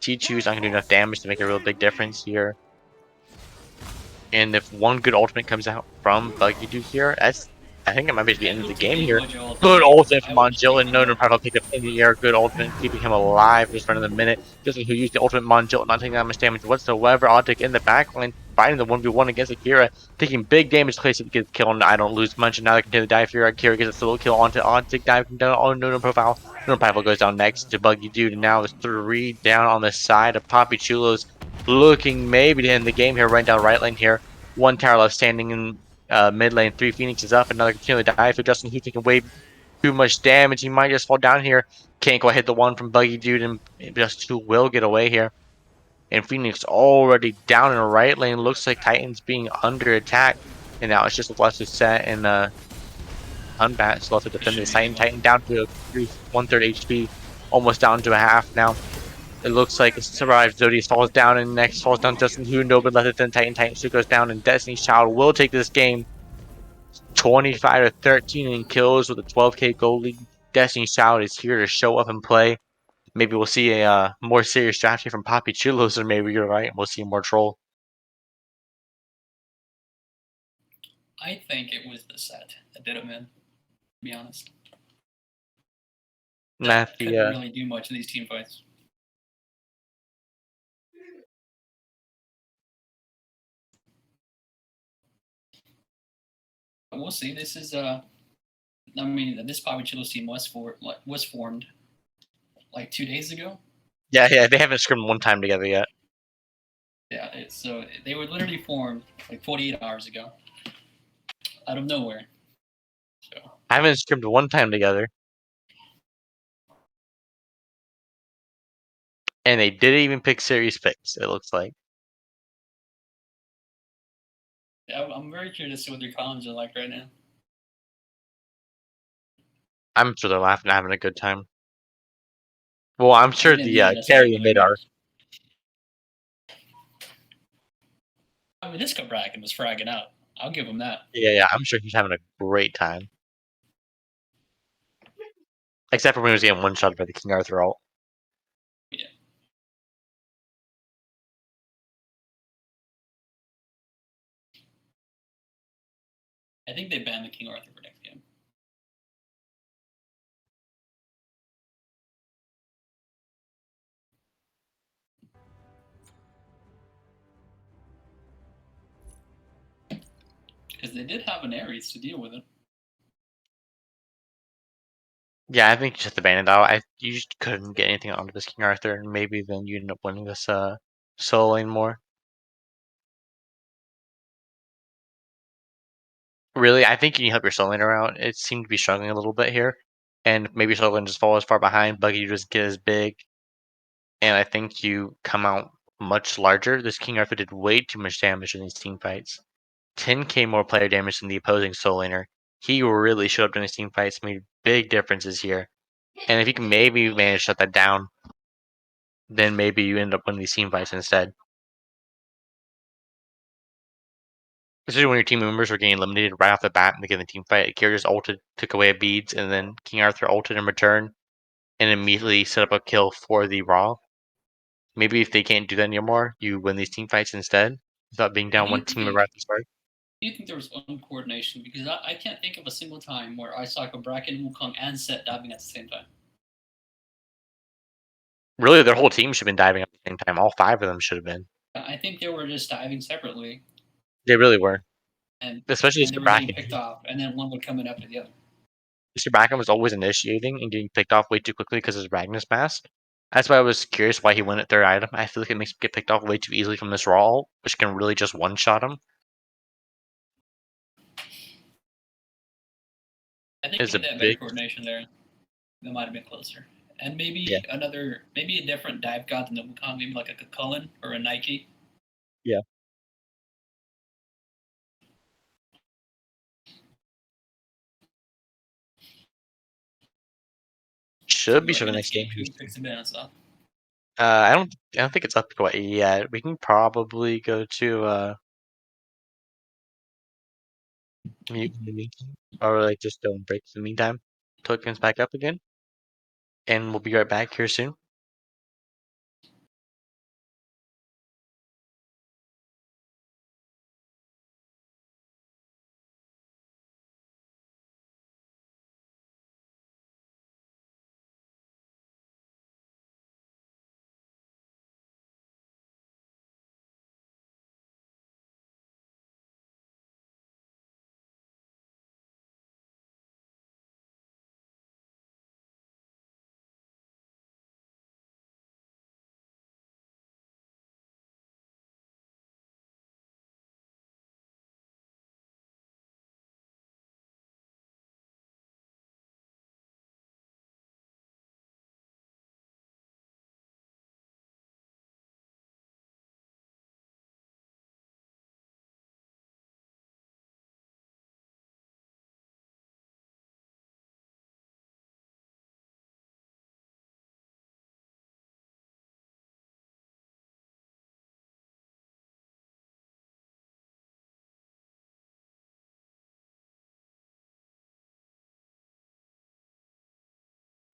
Speaker 2: T2 is not going to do enough damage to make a real big difference here. And if one good ultimate comes out from Buggy Dude here, I think it might be the end of the game here. Good ultimate from Monjil, and no Prado picked up in the air. Good ultimate, keeping him alive just for another minute. Just who used the ultimate Monjil, not taking that much damage whatsoever. Optic in the backline, fighting the 1v1 against Akira, taking big damage to place it to get the kill, and I don't lose much. And now they continue to dive here. Akira gets a solo kill onto Optic, diving down on No Profile. No Profile goes down next to Buggy Dude, and now it's 3 down on the side of PapiChulos, looking maybe to end the game here, right down right lane here. One tower left standing in mid lane, 3 Phoenixes up, another continually dive. So Justin Who's taking way too much damage. He might just fall down here. Can't quite hit the one from Buggy Dude, and Justin Who will get away here. And Phoenix already down in the right lane. Looks like Titan's being under attack. And now it's just left to set and Unbat. So left to defend this Titan down to 1/3 HP. Almost down to a half now. It looks like it survives. Zodius falls down, and next falls down Justin Who. Nobody left it than Titan. Titan still goes down, and Destiny's Child will take this game 25-13 in kills with a 12k gold lead. Destiny's Child is here to show up and play. Maybe we'll see a more serious strategy from PapiChulos, or maybe you're right, we'll see more troll.
Speaker 1: I think it was the set that did him in, to be honest. That couldn't really do much in these team fights. But we'll see. This is this PapiChulos team was formed like 2 days ago.
Speaker 2: Yeah, they haven't scrimmed one time together yet.
Speaker 1: Yeah, so they were literally formed like 48 hours ago, out of nowhere. So
Speaker 2: I haven't scrimmed one time together. And they didn't even pick series picks, it looks like.
Speaker 1: yeah, I'm very curious to see what their columns are like right now.
Speaker 2: I'm sure they're laughing and having a good time. Well, I'm sure the carry and mid are.
Speaker 1: I mean, this Cabrakan was fragging out. I'll give him that.
Speaker 2: Yeah, I'm sure he's having a great time. Except for when he was getting one-shot by the King Arthur ult.
Speaker 1: Yeah. I think they banned the King Arthur for next game. Because they did have an Ares to deal with it.
Speaker 2: Yeah, I think you just have to ban it out. You just couldn't get anything onto this King Arthur, and maybe then you end up winning this solo lane more. Really, I think you need to help your solo laner out. It seemed to be struggling a little bit here, and maybe solo lane just fall as far behind. Buggy doesn't get as big, and I think you come out much larger. This King Arthur did way too much damage in these team fights. 10k more player damage than the opposing solo laner. He really showed up in these team fights, made big differences here. And if you can maybe manage to shut that down, then maybe you end up winning these team fights instead. Especially when your team members were getting eliminated right off the bat in the beginning of the team fight. Kira just ulted, took away beads, and then King Arthur ulted in return and immediately set up a kill for the Raw. Maybe if they can't do that anymore, you win these team fights instead without being down one team member at the start.
Speaker 1: Do you think there was uncoordination? Because I can't think of a single time where I saw Bracken, Wukong, and Set diving at the same time.
Speaker 2: Really, their whole team should have been diving at the same time. All 5 of them should have been.
Speaker 1: I think they were just diving separately.
Speaker 2: They really were.
Speaker 1: And
Speaker 2: especially
Speaker 1: they were getting picked off, and then one would come in after the other.
Speaker 2: Mr. Bracken was always initiating and getting picked off way too quickly because of his Magnus mask. That's why I was curious why he went at third item. I feel like it makes him get picked off way too easily from this Raw ult, which can really just one-shot him.
Speaker 1: I think if they had better coordination there, they might have been closer. And maybe maybe a different dive god than the Wukong, maybe like a Cullen or a Nike.
Speaker 2: Yeah. Should be for the next game.
Speaker 1: Who picks the balance up?
Speaker 2: I don't think it's up quite yet. We can probably go to mute or like just go and break in the meantime until it comes back up again. And we'll be right back here soon.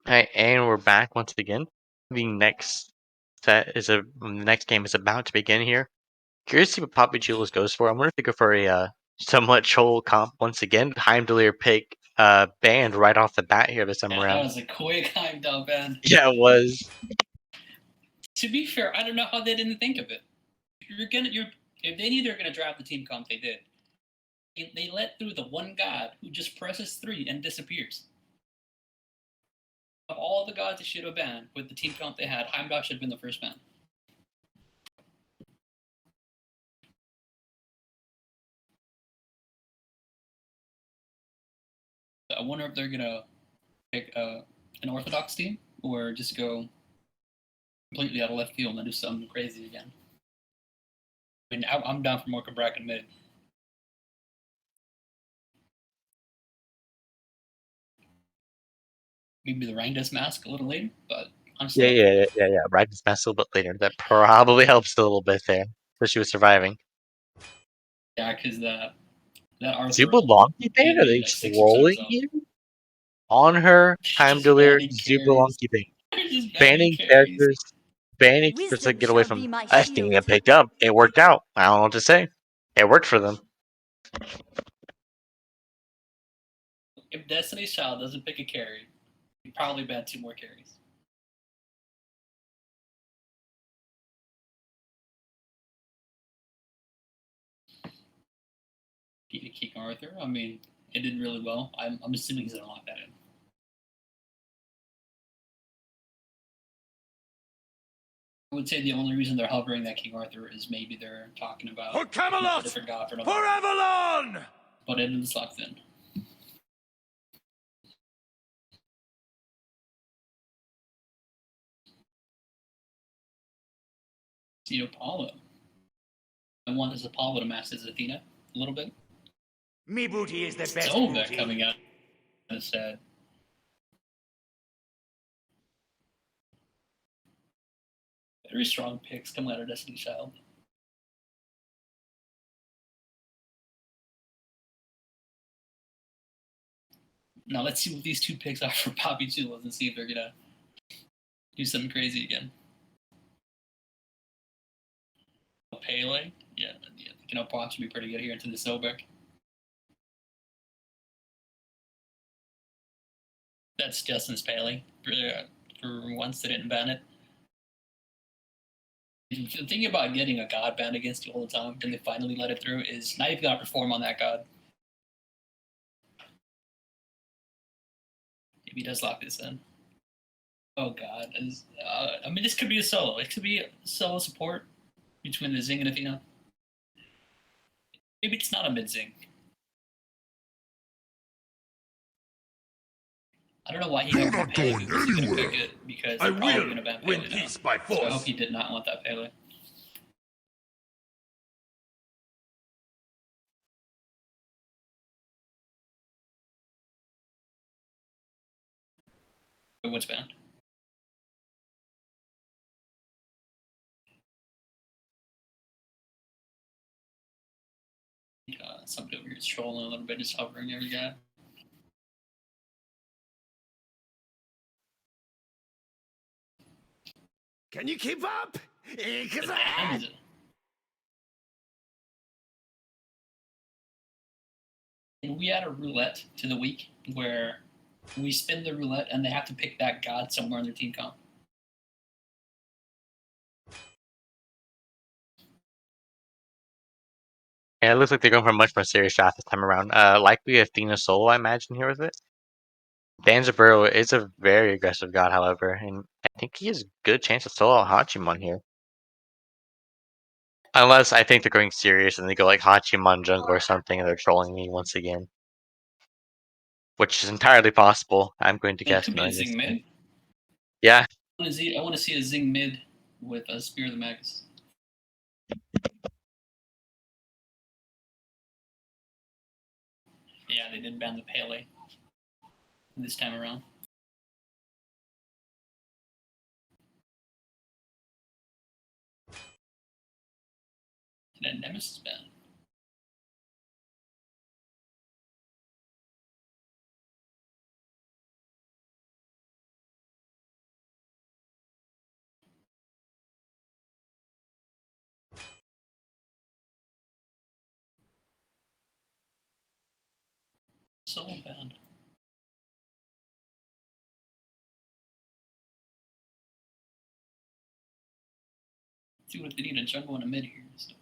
Speaker 2: Alright, and we're back once again. The next game is about to begin here. Curious to see what PapiChulos goes for. I'm wondering if they go for a somewhat troll comp once again. Heimdallr pick banned right off the bat here this time around.
Speaker 1: That was a quick Heimdall ban.
Speaker 2: Yeah, it was.
Speaker 1: To be fair, I don't know how they didn't think of it. If they knew they were gonna draft the team comp, they did. They let through the one god who just presses 3 and disappears. Of all the gods they should have banned with the team comp they had, Heimdall should have been the first ban. I wonder if they're gonna pick an Orthodox team or just go completely out of left field and do something crazy again. I mean, I'm down for more Bracken mid. Maybe the Rangers mask a little later, but honestly.
Speaker 2: Yeah. Ragnar's mask a little bit later. That probably helps a little bit there, especially with surviving.
Speaker 1: Yeah, because that Arthur.
Speaker 2: Super long band? Are they trolling you? On her, time
Speaker 1: Just
Speaker 2: delirious,
Speaker 1: banning
Speaker 2: do belong
Speaker 1: carries.
Speaker 2: keeping.
Speaker 1: They're just banning
Speaker 2: Banning
Speaker 1: carries.
Speaker 2: characters, banning characters to
Speaker 4: Wisdom
Speaker 2: get away
Speaker 4: shall
Speaker 2: from.
Speaker 4: be my
Speaker 2: I think it
Speaker 4: shield.
Speaker 2: picked up. It worked out. I don't know what to say. It worked for them.
Speaker 1: If Destiny's Child doesn't pick a carry, he probably ban 2 more carries. King Arthur. I mean, it did really well. I'm assuming he's gonna lock that in. I would say the only reason they're hovering that King Arthur is maybe they're talking about
Speaker 3: For Camelot!
Speaker 1: a different god for
Speaker 3: For
Speaker 1: another.
Speaker 3: Avalon!
Speaker 1: But it is locked in. See Apollo. I want this Apollo to match his Athena a little bit.
Speaker 3: Me booty is the best
Speaker 1: Zelda
Speaker 3: booty.
Speaker 1: coming out instead. Very strong picks coming out of Destiny Child. Now let's see what these 2 picks are for PapiChulos and see if they're gonna do something crazy again. Pele, yeah, Poch should be pretty good here into the Sobek. That's Justin's Pele. For once, they didn't ban it. The thing about getting a god banned against you all the time, and they finally let it through, is now you've got to perform on that god. If he does lock this in. Oh god. I mean, this could be a solo. It could be a solo support between the Zing and Athena. Maybe it's not a mid-Zing. I don't know why he
Speaker 3: You're
Speaker 1: got
Speaker 3: not
Speaker 1: Pele.
Speaker 3: going
Speaker 1: He was gonna
Speaker 3: anywhere.
Speaker 1: pick it because
Speaker 3: I
Speaker 1: they're probably
Speaker 3: will
Speaker 1: gonna ban
Speaker 3: win
Speaker 1: Pele now.
Speaker 3: peace by
Speaker 1: So I hope
Speaker 3: force.
Speaker 1: he did not want that Pele. But what's banned? Somebody over here is trolling a little bit, just hovering every guy.
Speaker 3: Can you keep up? Because
Speaker 1: What is it? And we add a roulette to the week where we spin the roulette and they have to pick that god somewhere in their team comp.
Speaker 2: Yeah, it looks like they're going for a much more serious shot this time around. Likely Athena solo, I imagine, here with it. Danzaburo is a very aggressive god, however, and I think he has a good chance to solo Hachimon here. Unless I think they're going serious and they go like Hachimon jungle or something and they're trolling me once again. Which is entirely possible, I'm going to
Speaker 1: It
Speaker 2: guess.
Speaker 1: could be a
Speaker 2: knowing
Speaker 1: Zing
Speaker 2: this
Speaker 1: mid.
Speaker 2: thing. Yeah,
Speaker 1: I want to see a Zing mid with a Spear of the Magus. Yeah, they did ban the Pele this time around. And then Nemesis ban. Solo ban. See what they need a jungle and a mid here. So.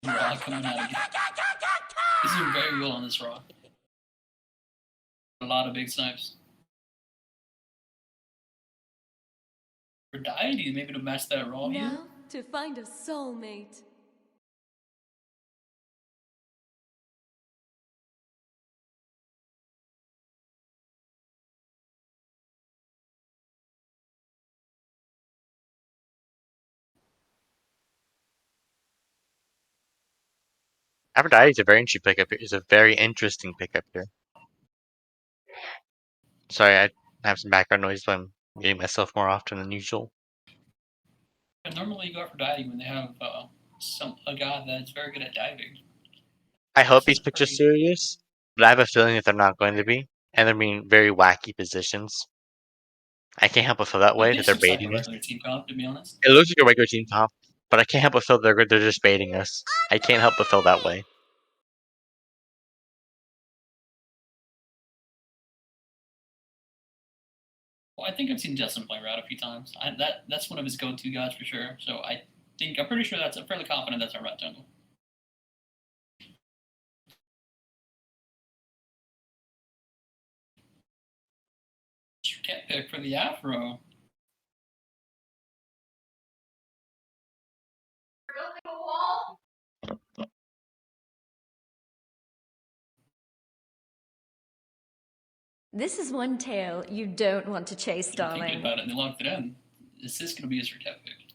Speaker 1: Coming out again. This is very well on this rock. A lot of big snipes. For Deity, maybe to match that raw here.
Speaker 5: Now to find a soulmate.
Speaker 2: Aphrodite is a very interesting pickup here. Is a very interesting pickup here. Sorry, I have some background noise, but I'm muting myself more often than usual.
Speaker 1: And normally you go out for Deity when they have a god that's very good at diving.
Speaker 2: I hope these
Speaker 1: This is
Speaker 2: pictures
Speaker 1: pretty-
Speaker 2: serious, but I have a feeling that they're not going to be, and they're being very wacky positions. I can't help but feel that way, that
Speaker 1: This
Speaker 2: they're
Speaker 1: looks like a
Speaker 2: baiting us.
Speaker 1: regular team comp, to be honest.
Speaker 2: It looks like a regular team comp, but I can't help but feel they're just baiting us. I can't help but feel that way.
Speaker 1: Well, I think I've seen Justin play Rat a few times. That's one of his go-to guys for sure. So I'm pretty sure I'm fairly confident that's our Rat jungle. Cat pick for the Afro.
Speaker 5: This is one tale you don't want to chase,
Speaker 1: Thinking
Speaker 5: darling.
Speaker 1: about it, and they locked it in. Is this going to be his cat pick?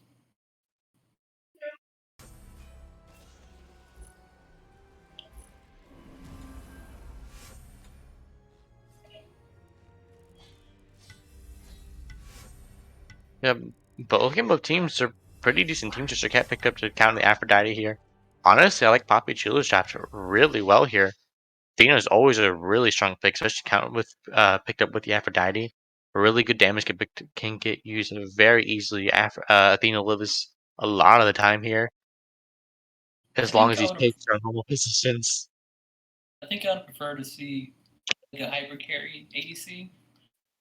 Speaker 2: Yeah, both teams are pretty decent teams. Just can't pick up to count the Aphrodite here. Honestly, I like PapiChulos chapter really well here. Athena is always a really strong pick, especially count with picked up with the Aphrodite. Really good damage can get used very easily. Athena lives a lot of the time here, as long as these picks are in normal positions.
Speaker 1: I think I'd prefer to see like a hyper carry ADC,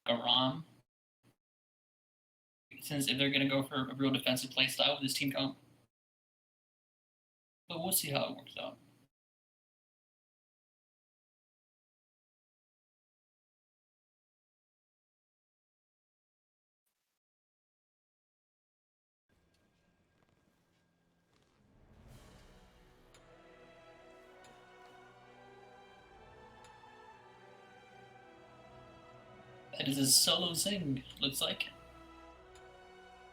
Speaker 1: a ROM. Since if they're going to go for a real defensive playstyle with this team comp. But we'll see how it works out. That is a solo zing, looks like.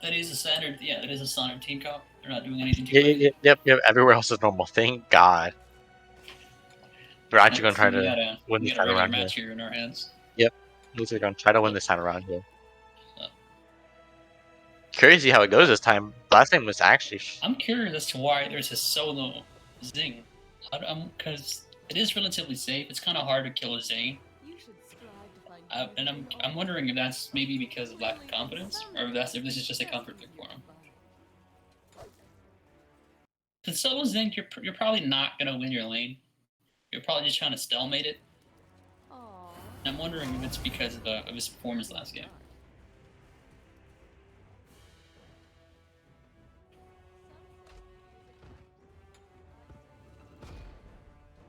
Speaker 1: That is a standard, yeah, that is a standard team comp. They're not doing anything too crazy.
Speaker 2: Yep. Everywhere else is normal. Thank God. They're actually going to try to win
Speaker 1: we
Speaker 2: this
Speaker 1: got a
Speaker 2: time
Speaker 1: regular
Speaker 2: around
Speaker 1: match
Speaker 2: here.
Speaker 1: here in our hands.
Speaker 2: Yep. Looks like they're going to try to win this time around here. Curious to see how it goes this time. Last time was actually.
Speaker 1: I'm curious as to why there's a solo zing. Because it is relatively safe. It's kind of hard to kill a zing. And I'm wondering if that's maybe because of lack of confidence, or if this is just a comfort pick for him. Because solo zing, you're probably not gonna win your lane. You're probably just trying to stalemate it. And I'm wondering if it's because of his performance last game.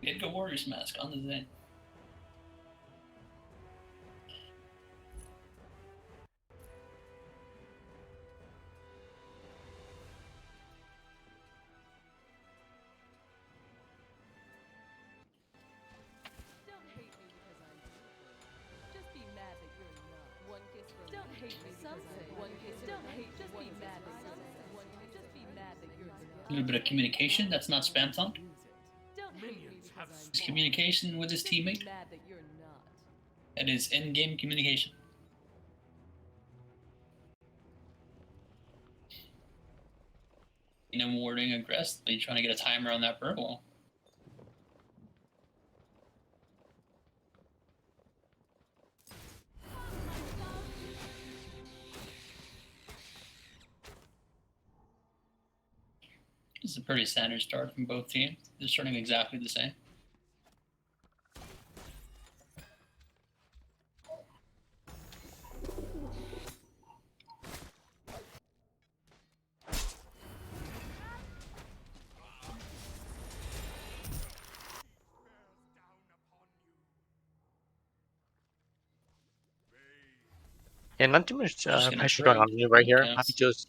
Speaker 1: We did go Warriors Mask on the zing. A little bit of communication, that's not spam talk. It's communication with his teammate. It is in-game communication. And I'm warding aggressively, trying to get a timer on that purple. This is a pretty standard start from both teams. They're starting exactly the same.
Speaker 2: Yeah, not too much
Speaker 1: Just gonna
Speaker 2: pressure
Speaker 1: trade.
Speaker 2: going on right here.
Speaker 1: Counts.
Speaker 2: PapiChulos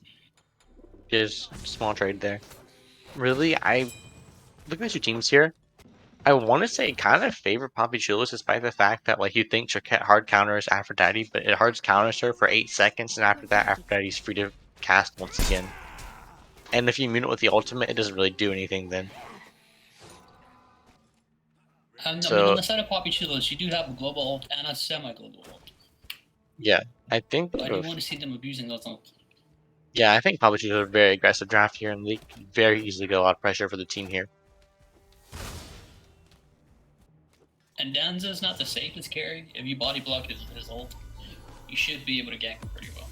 Speaker 2: is small trade there. Really, I look at your teams here. I want to say kind of favor PapiChulos despite the fact that like you think your hard counters Aphrodite, but it hard counters her for 8 seconds, and after that Aphrodite's free to cast once again. And if you mute it with the ultimate, it doesn't really do anything then.
Speaker 1: I mean,
Speaker 2: So
Speaker 1: on the side of PapiChulos, you do have a global ult and a semi-global ult.
Speaker 2: yeah, I think
Speaker 1: I do want to see them abusing those ults.
Speaker 2: Yeah, I think PapiChulos are a very aggressive draft here, and they can very easily get a lot of pressure for the team here.
Speaker 1: And Danza's not the safest carry. If you body block his ult, you should be able to gank him pretty well.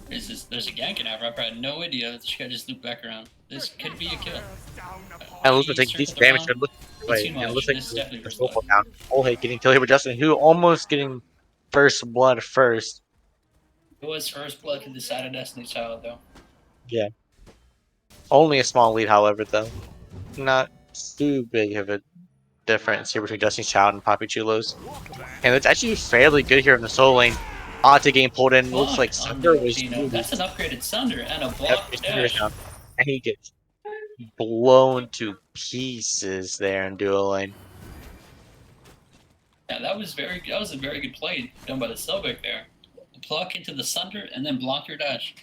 Speaker 1: There's a gank in Avrap. I had no idea. This guy just looped back around. This could be a kill.
Speaker 2: And looks to take decent damage. And it looks like the soulful down. Oh, hey, getting killed here with Justin, who almost getting first blood first.
Speaker 1: It was first blood to the side of Destiny's Child, though.
Speaker 2: Yeah. Only a small lead, however, though. Not too big of a difference here between Destiny's Child and PapiChulos. And it's actually fairly good here in the solo lane. Ate getting pulled in. Looks like Sunder was.
Speaker 1: That's an upgraded Sunder and a block dash.
Speaker 2: And he gets blown to pieces there in duo lane.
Speaker 1: Yeah, that was a very good play done by the Selbek there. Pluck into the Sunder and then block your dash.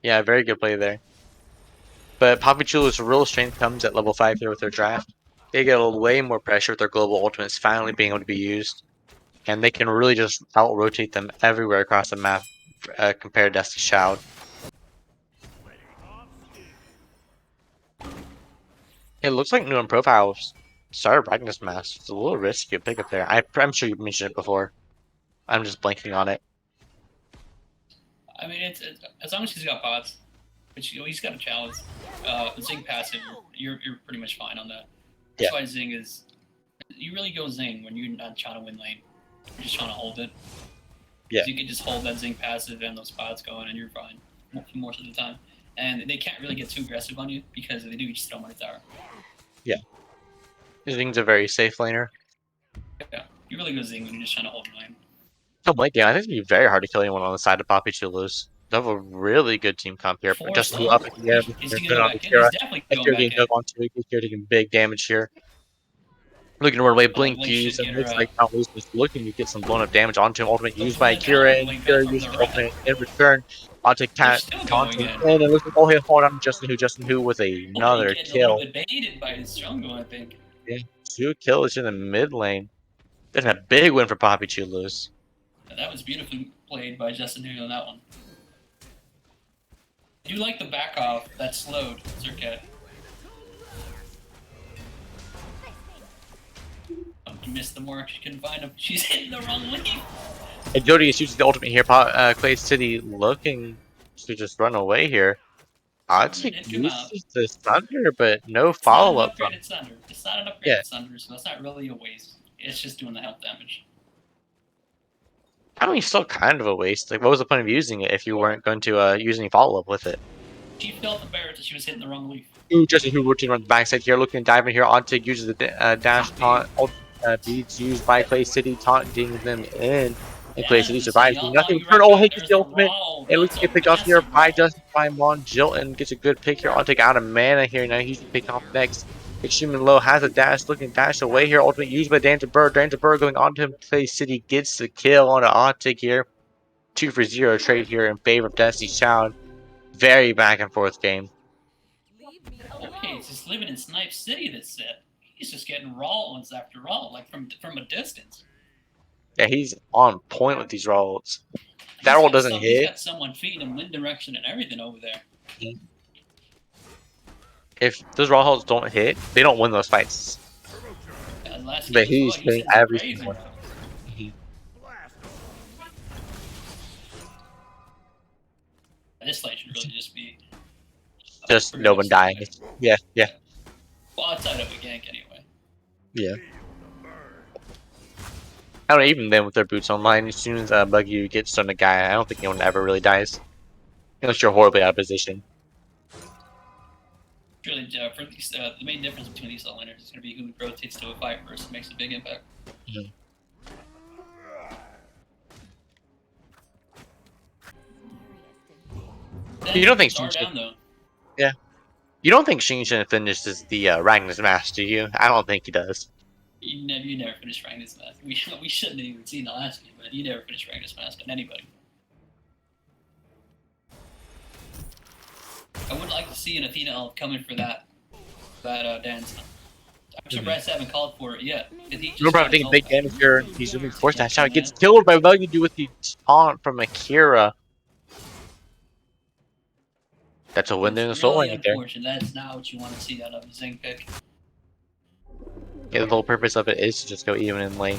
Speaker 2: Yeah, very good play there. But PapiChulos' real strength comes at level 5 here with their draft. They get way more pressure with their global ultimates finally being able to be used. And they can really just out-rotate them everywhere across the map compared to Destiny's Child. It looks like new in profiles started Brightness Mask. It's a little risky to pick up there. I'm sure you mentioned it before. I'm just blanking on it.
Speaker 1: I mean, it's as long as he's got bots, which he's got a challenge. Zing passive, you're pretty much fine on that. That's why Zing is. You really go Zing when you're not trying to win lane. You're just trying to hold it.
Speaker 2: Yeah.
Speaker 1: You can just hold that Zing passive and those bots going, and you're fine most of the time. And they can't really get too aggressive on you because if they do, you just throw them on the tower.
Speaker 2: Yeah. Zing's a very safe laner.
Speaker 1: Yeah, you really go Zing when you're just trying to hold your lane.
Speaker 2: Oh my god, I think it'd be very hard to kill anyone on the side of PapiChulos. They have a really good team comp here. But just up in the air, they're on the Kira. They're getting dug onto it. They're taking big damage here. Looking to run away, blink fuse, and looks like not losing this looking to get some blown up damage onto him. Ultimate used by Kira, and Kira used the ultimate in return. Onto taunting, and it looks like hold on Justin who with another kill.
Speaker 1: Baited by his jungle, I think.
Speaker 2: Yeah, 2 kills in the mid lane. That's a big win for PapiChulos.
Speaker 1: That was beautifully played by Justin Hu on that one. I do like the back off that slowed Zercat. You missed the mark. She couldn't find him. She's hitting the wrong leaf.
Speaker 2: And Jody is using the ultimate here. Clay City looking to just run away here. I'd say uses the Thunder, but no follow-up.
Speaker 1: It's not an upgraded Thunder, so that's not really a waste. It's just doing the health damage.
Speaker 2: I mean, still kind of a waste. Like, what was the point of using it if you weren't going to use any follow-up with it?
Speaker 1: She felt embarrassed that she was hitting the wrong leaf.
Speaker 2: Ooh, Justin Hu rotating on the backside here, looking to dive in here. Ontic uses the dash taunt. Beats used by Clay City, taunting them in. And Clay City survives. Nothing. Oh, hey, gets the ultimate. It looks to get picked off here by Justin by Mon Jilton. Gets a good pick here. Ontic out of mana here. Now he's picking off next. Extremely low, has a dash, looking to dash away here. Ultimate used by Danger Bird. Danger Bird going on to him. Clay City gets the kill on an Ontic here. 2-for-0 trade here in favor of Destiny's Child. Very back and forth game.
Speaker 1: Okay, it's just living in Snipe City this set. He's just getting rolls after roll, like from a distance.
Speaker 2: Yeah, he's on point with these rolls. If that roll doesn't hit.
Speaker 1: He's got someone feeding him wind direction and everything over there.
Speaker 2: If those raw holes don't hit, they don't win those fights. But he's hitting every single one.
Speaker 1: This fight should really just be
Speaker 2: just no one dying. Yeah.
Speaker 1: Well, outside of a gank anyway.
Speaker 2: Yeah. I don't know, even then with their boots online, as soon as Buggy gets on a guy, I don't think anyone ever really dies. Unless you're horribly out of position.
Speaker 1: Really, for these, the main difference between these all laners is going to be who rotates to a fight first and makes a big impact.
Speaker 2: Mm-hmm. You don't think Yeah. You don't think Shinshin finishes the Ragnar's Mask, do you? I don't think he does.
Speaker 1: You never finished Ragnar's Mask. We shouldn't have even seen the last game, but you never finished Ragnar's Mask on anybody. I would like to see an Athena elf coming for that dance. I'm surprised they haven't called for it yet.
Speaker 2: No problem taking big damage here. He's moving force dash out. Gets killed by Velugadu with the taunt from Akira. That's a win there in the soul
Speaker 1: really
Speaker 2: right there.
Speaker 1: unfortunate. That's not what you want to see out of a Zing pick.
Speaker 2: Yeah, the whole purpose of it is to just go even in lane.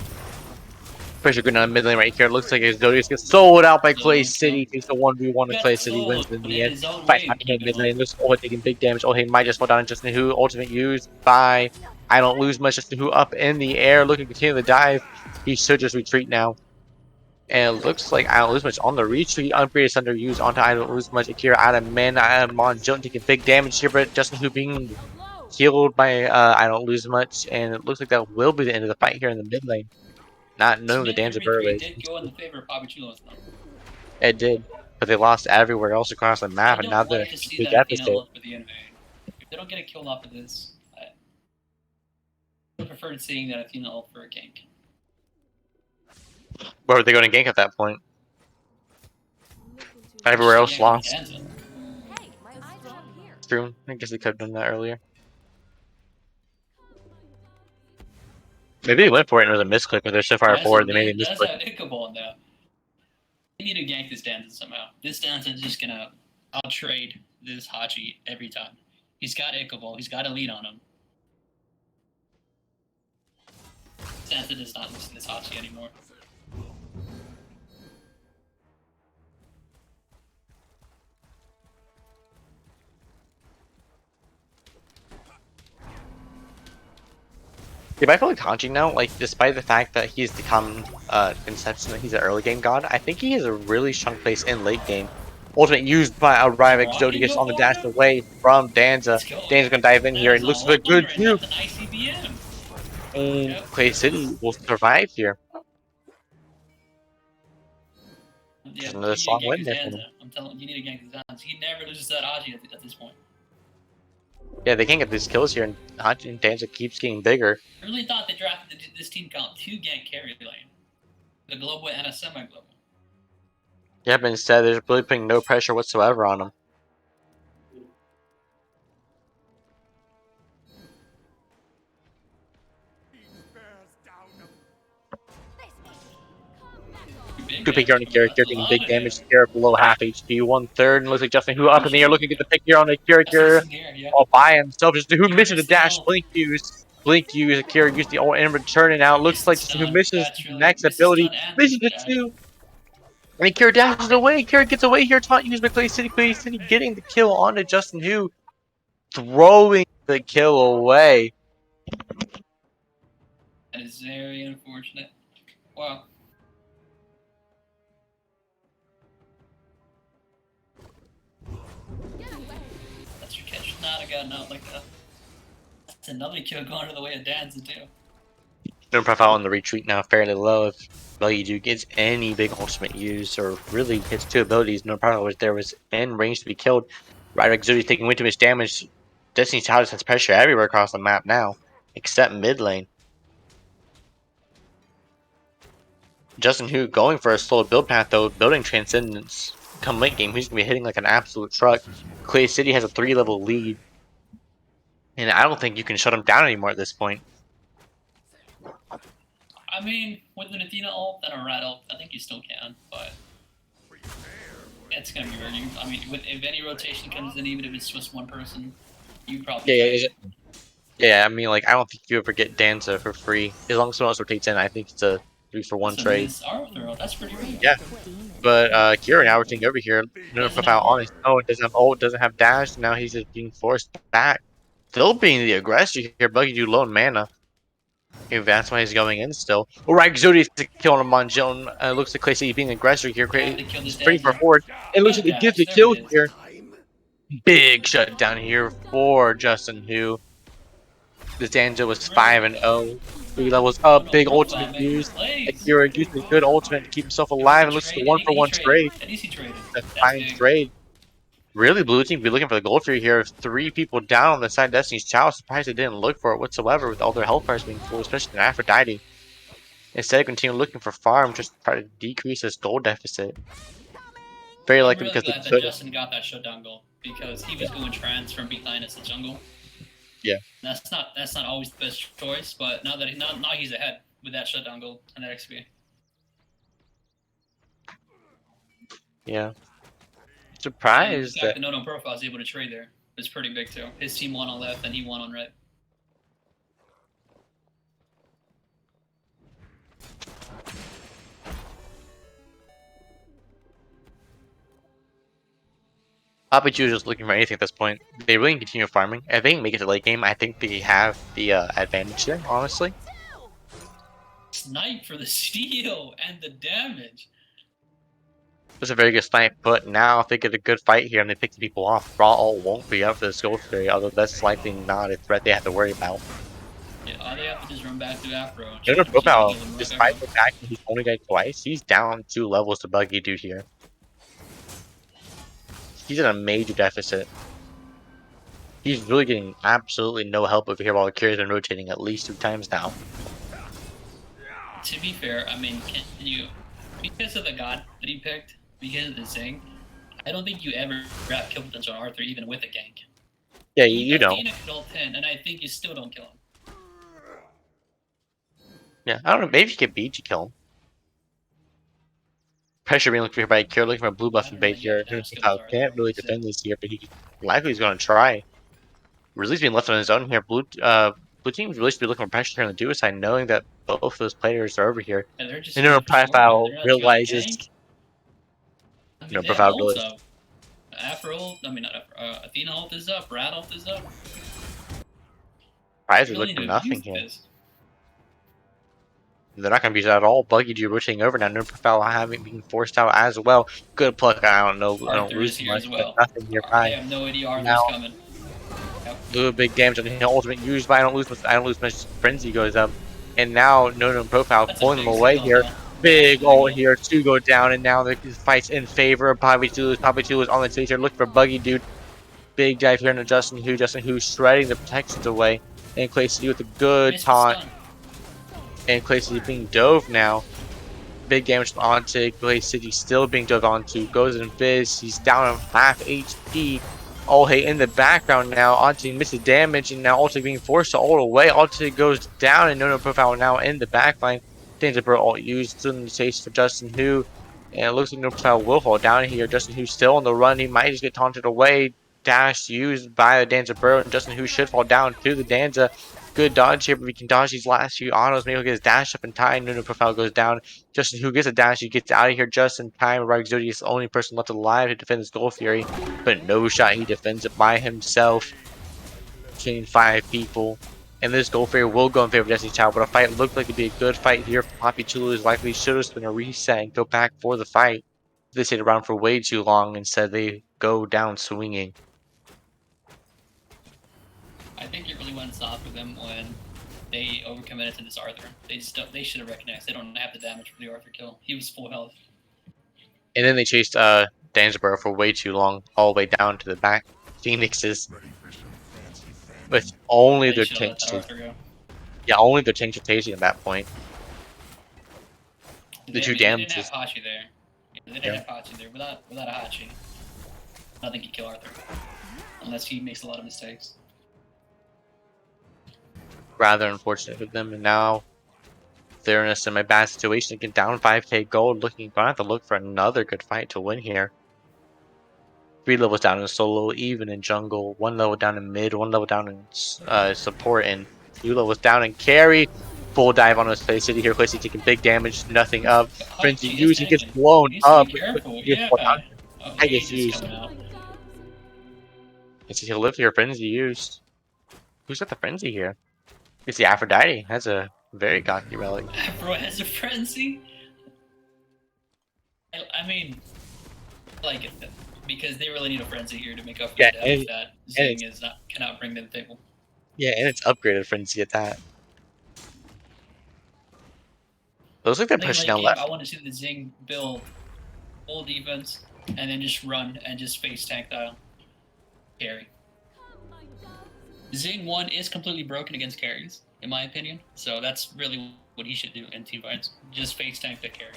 Speaker 2: Pressure good on mid lane right here. Looks like his Zodiac gets sold out by Clay City. Takes a 1v1 and Clay City wins in the end. Fight happening in mid lane. Looks like taking big damage. Oh, he might just fall down. Justin Who ultimate used by I don't lose much. Justin Who up in the air, looking to continue the dive. He should just retreat now. And it looks like I don't lose much on the retreat. Unbreeded Thunder used onto I don't lose much. Akira out of mana. Out of Monjun taking big damage here, but Justin Who being healed by I don't lose much. And it looks like that will be the end of the fight here in the mid lane. Not knowing the Danza Burrow is.
Speaker 1: Did go in the favor of PapiChulos though.
Speaker 2: It did, but they lost everywhere else across the map, and now they're
Speaker 1: to see
Speaker 2: big
Speaker 1: that Athena
Speaker 2: deficit.
Speaker 1: ult for the invade. If they don't get a kill off of this, I preferred seeing that Athena ult for a gank.
Speaker 2: Where were they going to gank at that point? Everywhere else lost. True. I guess they could have done that earlier. Maybe they went for it and it was a misclick, but they're so far forward they made a misclick.
Speaker 1: That's a Ichabod now. They need to gank this Danza somehow. This Danza is just gonna out-trade this Hachi every time. He's got Ichabod, he's got a lead on him. Danza does not listen to this Hachi anymore.
Speaker 2: Yeah, but I feel like Hachi now, like, despite the fact that he's the common conception that he's an early game god, I think he has a really strong place in late game. Ultimate used by a Ryvek. Zodiac on the dash away from Danza. Danza's gonna dive in here and looks like a good juke. And Clay City will survive here.
Speaker 1: Yeah,
Speaker 2: another strong win there for him.
Speaker 1: I'm telling you, you need to gank his Danza. He never loses that Hachi at this point.
Speaker 2: Yeah, they can't get these kills here, and Hachi and Danza keeps getting bigger.
Speaker 1: I really thought they drafted this team comp 2 gank carry lane. The global and a semi-global.
Speaker 2: Yeah, but instead they're really putting no pressure whatsoever on him. Good pick here on the character, taking big damage here below half HP, 1/3, and looks like Justin Who up in the air looking to get the pick here on the character all by himself. Just Who misses the dash, blink use, Akira used the ult in return, and now it looks like Justin Who misses the next ability, misses the 2. And Akira dashes away, Akira gets away here, taunt used by Clay City getting the kill onto Justin Who, throwing the kill away.
Speaker 1: That is very unfortunate. Wow. That's your catch. Not have gotten out like that. That's another kill going to the way of Danza too.
Speaker 2: No profile on the retreat now fairly low. If Velugadu gets any big ultimate use or really hits 2 abilities, no profile was there was in range to be killed. Ryvek Zodi's taking way too much damage. Destiny's Child has pressure everywhere across the map now, except mid lane. Justin Who going for a slow build path though, building Transcendence. Come late game, he's gonna be hitting like an absolute truck. Clay City has a 3-level lead, and I don't think you can shut him down anymore at this point.
Speaker 1: I mean, with an Athena ult and a Rat ult, I think you still can, but it's gonna be very. I mean, if any rotation comes in, even if it's just one person, you probably.
Speaker 2: Yeah. I mean, like I don't think you ever get Danza for free as long as someone else rotates in. I think it's a 3-for-1 trade.
Speaker 1: That's pretty rare.
Speaker 2: Yeah. But Kira now rotating over here, no profile on his own, doesn't have ult, doesn't have dash, now he's just being forced back. Still being the aggressor here, Buggy low in mana. Maybe that's why he's going in still. Alright, Zodi's killing him on Joan. Looks like Clay City being aggressor here. He's pretty far forward. It looks like he gets the kill here. Big shutdown here for Justin Who. This Danza was 5-0. 3 levels up, big ultimate used. Akira used a good ultimate to keep himself alive, and looks like a 1-for-1 trade. That's a fine trade. Really, blue team be looking for the gold for here. 3 people down on the side of Destiny's Child. Surprised they didn't look for it whatsoever with all their health bars being full, especially in Aphrodite. Instead, continue looking for farm, just try to decrease his gold deficit. Very likely because
Speaker 1: glad that Justin got that shutdown goal because he was going trans from behind us in jungle.
Speaker 2: Yeah.
Speaker 1: That's not always the best choice, but now he's ahead with that shutdown gold and that XP.
Speaker 2: Yeah.
Speaker 1: And the
Speaker 2: Surprised
Speaker 1: fact
Speaker 2: that
Speaker 1: that No Profile is able to trade there is pretty big too. His team won on left and he won on right.
Speaker 2: PapiChulos is looking for anything at this point. They really continue farming. If they can make it to late game, I think they have the advantage there, honestly.
Speaker 1: Snipe for the steal and the damage.
Speaker 2: It was a very good fight, but now if they get a good fight here and they pick the people off, Raw Ult won't be up for the Skull Fury, although that's likely not a threat they have to worry about.
Speaker 1: Yeah, all they have to just run back to Afro.
Speaker 2: No Profile, despite the fact that he's only got twice, he's down 2 levels to Buggy Dude here. He's in a major deficit. He's really getting absolutely no help over here while the Cure's been rotating at least 2 times now.
Speaker 1: To be fair, I mean, can you, because of the god that he picked, because of the Zing, I don't think you ever have kill potential on Arthur even with a gank.
Speaker 2: Yeah, you don't.
Speaker 1: Athena could ult 10, and I think you still don't kill him.
Speaker 2: Yeah, I don't know. Maybe you can beat you kill him. Pressure being looked for here by Cure, looking for a blue buff and bait here. Can't really defend this here, but he likely is going to try. Ridley's being left on his own here. Blue team really should be looking for pressure here on the duo side, knowing that both of those players are over here.
Speaker 1: And they're just
Speaker 2: No Profile realizes. No Profile realizes.
Speaker 1: Afro ult, I mean not Afro, Athena ult is up, Rat ult is up.
Speaker 2: Prize is looking for nothing here. They're not going to be used at all. Buggy Dude rotating over now. No Profile having been forced out as well. Good pluck. I don't know. I don't lose much,
Speaker 1: well.
Speaker 2: but nothing nearby.
Speaker 1: I have no idea Arthur's coming.
Speaker 2: Little big damage on the ultimate used by I don't lose much. Frenzy goes up, and now No Profile pulling them away here. Big ult here to go down, and now the fight's in favor of PapiChulos. PapiChulos on the stage here looking for Buggy Dude. Big dive here into Justin Hu shredding the protections away, and Clay City with a good taunt. And Clay City being dove now. Big damage onto Clay City, still being dove onto. Goes in Fizz. He's down on half HP. Hey, in the background now. Onto misses damage, and now Ulti being forced to ult away. Ulti goes down, and No Profile now in the backline. Danger ult used, still in the chase for Justin Hu. And it looks like No Profile will fall down here. Justin Hu still on the run. He might just get taunted away. Dash used by the Danza Burrow, and Justin Hu should fall down to the Danza. Good dodge here, but we can dodge these last few autos. Maybe he'll get his dash up in time. No Profile goes down. Justin Hu gets a dash. He gets out of here just in time. Ragzodi is the only person left alive to defend this Gold Fury, but no shot. He defends it by himself. Between 5 people. And this Gold Fury will go in favor of Destiny Child, but a fight looked like it'd be a good fight here for PapiChulos. Likely should have been a reset and go back for the fight. They stayed around for way too long. Instead, they go down swinging.
Speaker 1: I think it really went soft for them when they overcommitted to this Arthur. They should have recognized they don't have the damage for the Arthur kill. He was full health.
Speaker 2: And then they chased Dansborough for way too long, all the way down to the back. Phoenixes. With only their tanks. Yeah, only their tanks are tasting at that point. The two damages.
Speaker 1: They didn't have Hachi there. They didn't have Hachi there. Without a Hachi, nothing can kill Arthur. Unless he makes a lot of mistakes.
Speaker 2: Rather unfortunate for them, and now they're in a semi-bad situation. Again, down 5k gold, gonna have to look for another good fight to win here. 3 levels down in solo, even in jungle, 1 level down in mid, 1 level down in support, and 2 levels down in carry. Full dive on his Clay City here. Clay City taking big damage, nothing up. Frenzy used, he gets blown up. I guess used. He'll live here. Frenzy used. Who's got the frenzy here? It's the Aphrodite. That's a very cocky relic.
Speaker 1: Afro has a frenzy. I mean, I like it because they really need a frenzy here to make up for the damage that Zing cannot bring to the table.
Speaker 2: Yeah, and it's upgraded frenzy at that. Looks like they're pushing down left.
Speaker 1: I want to see the Zing build full defense and then just run and just face tank dial carry. Zing 1 is completely broken against carries, in my opinion. So that's really what he should do in team fights. Just face tank the carry.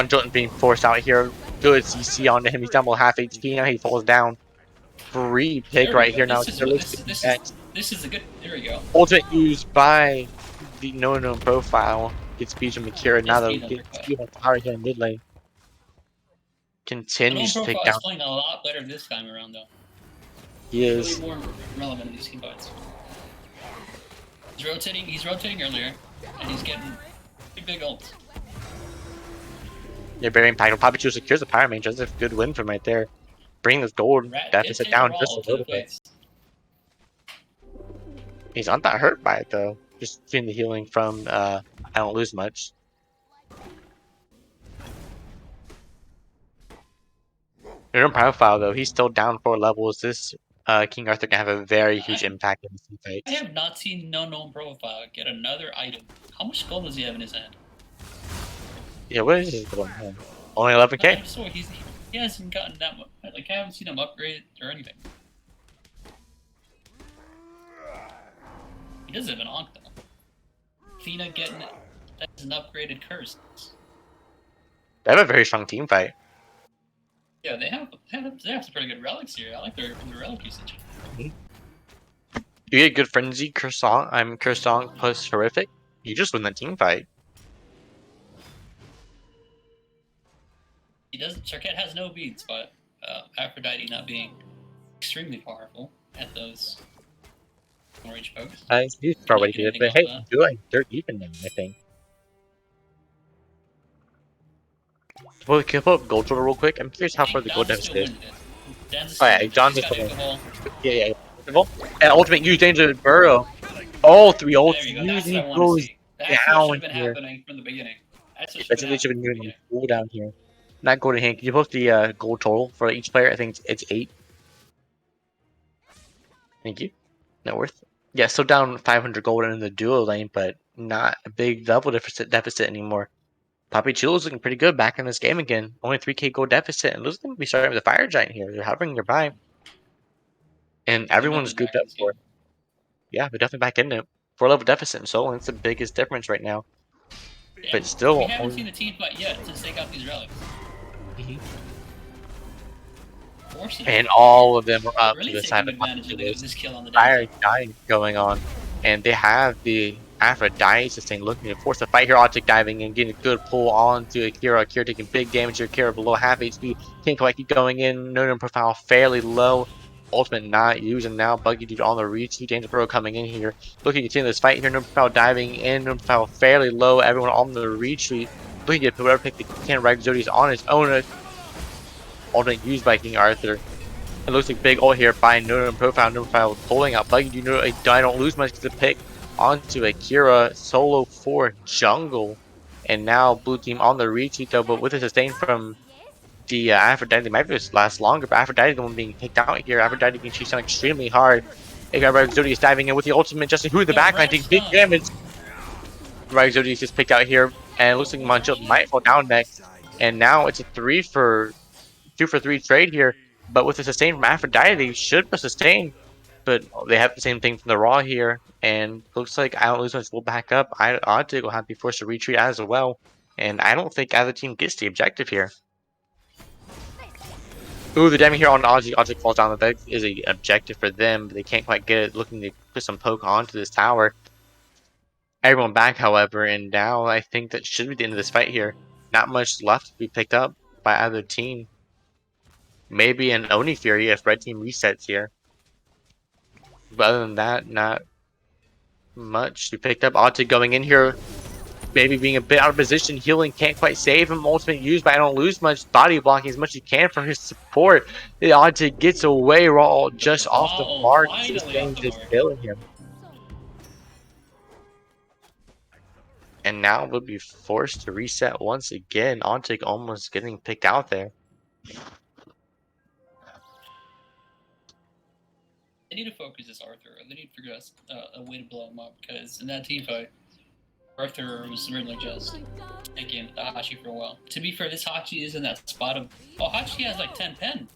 Speaker 2: Jotun being forced out here. Good CC onto him. He's down below half HP now. He falls down. free pick
Speaker 1: There we
Speaker 2: right
Speaker 1: go.
Speaker 2: here now.
Speaker 1: This is a good. There we go.
Speaker 2: Ultimate used by the no profile. Gets speed from Akira. Now they'll get speed on power here in mid lane. Continues to pick
Speaker 1: Profile
Speaker 2: down.
Speaker 1: is playing a lot better this time around, though.
Speaker 2: He is.
Speaker 1: Really more relevant in these team fights. He's rotating earlier, and he's getting big ults.
Speaker 2: Yeah, very impactful. PapiChulos secures the Power Mage. That's a good win from right there. Bring this gold deficit down just a little bit. He's not that hurt by it though. Just feeling the healing from I don't lose much. In profile though, he's still down 4 levels. This King Arthur can have a very huge impact in this fight.
Speaker 1: I have not seen no profile get another item. How much gold does he have in his hand?
Speaker 2: Yeah, what is his gold in hand? Only 11k?
Speaker 1: So he hasn't gotten that much. Like, I haven't seen him upgrade or anything. He does have an Ankh though. Athena getting it. That's an upgraded curse.
Speaker 2: They have a very strong team fight.
Speaker 1: Yeah, they have some pretty good relics here. I like their relic usage.
Speaker 2: You get good frenzy, Croissant. Croissant plus horrific. You just win the team fight.
Speaker 1: He doesn't. Charquette has no beats, but Aphrodite not being extremely powerful at those range pokes.
Speaker 2: He's probably good, but hey, do like dirt even now, I think. Well, can I pull up gold total real quick? I'm curious how far the gold deficit is. Oh yeah, John's just yeah. And ultimate use danger burrow. All 3 ults using goes down here.
Speaker 1: From the beginning.
Speaker 2: That's at least should have been doing cool down here. Not golden hand. Can you post the gold total for each player? I think it's 8. Thank you. Net worth. Yeah, still down 500 gold in the duo lane, but not a big level deficit anymore. PapiChulos looking pretty good back in this game again. Only 3k gold deficit, and looks like to be starting with a fire giant here. They're hovering nearby, and everyone's grouped up for it. Yeah, they're definitely back in it. 4 level deficit in solo. That's the biggest difference right now.
Speaker 1: Yeah,
Speaker 2: but still,
Speaker 1: we haven't seen the team fight yet since they got these relics.
Speaker 2: And all of them are up
Speaker 1: really
Speaker 2: to the side of
Speaker 1: this kill on the
Speaker 2: fire giant going on, and they have the Aphrodite sustain looking to force a fight here. Optic diving and getting a good pull onto Akira. Akira taking big damage to Akira below half HP. Can't quite keep going in. No profile fairly low. Ultimate not using now. Buggy dude on the reach. Danger Pro coming in here. Looking to continue this fight here. No profile diving in. No profile fairly low. Everyone on the retreat. Looking to whoever pick the can right. Zodi's on his own. Ultimate used by King Arthur. It looks like big ult here by No profile pulling out Buggy dude. I don't lose much to pick onto Akira solo for jungle, and now blue team on the retreat though, but with a sustain from the Aphrodite, they might just last longer, but Aphrodite the one being picked out here. Aphrodite being chased down extremely hard. Zodius diving in with the ultimate, Justin who in the backline taking big damage. Zodius just picked out here, and it looks like Monchil might fall down next, and now it's a 2 for 3 trade here, but with the sustain from Aphrodite, they should sustain. But they have the same thing from the Raw here, and looks like I don't lose much. We'll back up. Optic will have to be forced to retreat as well, and I don't think either team gets the objective here. Ooh, the damage here on Optic falls down. That is an objective for them, but they can't quite get it. Looking to put some poke onto this tower. Everyone back, however, and now I think that should be the end of this fight here. Not much left to be picked up by either team. Maybe an Oni Fury if red team resets here. But other than that, not much. We picked up Optic going in here, maybe being a bit out of position. Healing can't quite save him. Ultimate used, but I don't lose much. Body blocking as much as he can from his support. The Optic gets away. We're all just off the mark. Sustains is killing him. And now we'll be forced to reset once again. Optic almost getting picked out there.
Speaker 1: They need to focus this Arthur. They need to figure out a way to blow him up, because in that team fight, Arthur was really just taking the Hachi for a while. To be fair, this Hachi is in that spot of... Oh, Hachi has like 10 pen.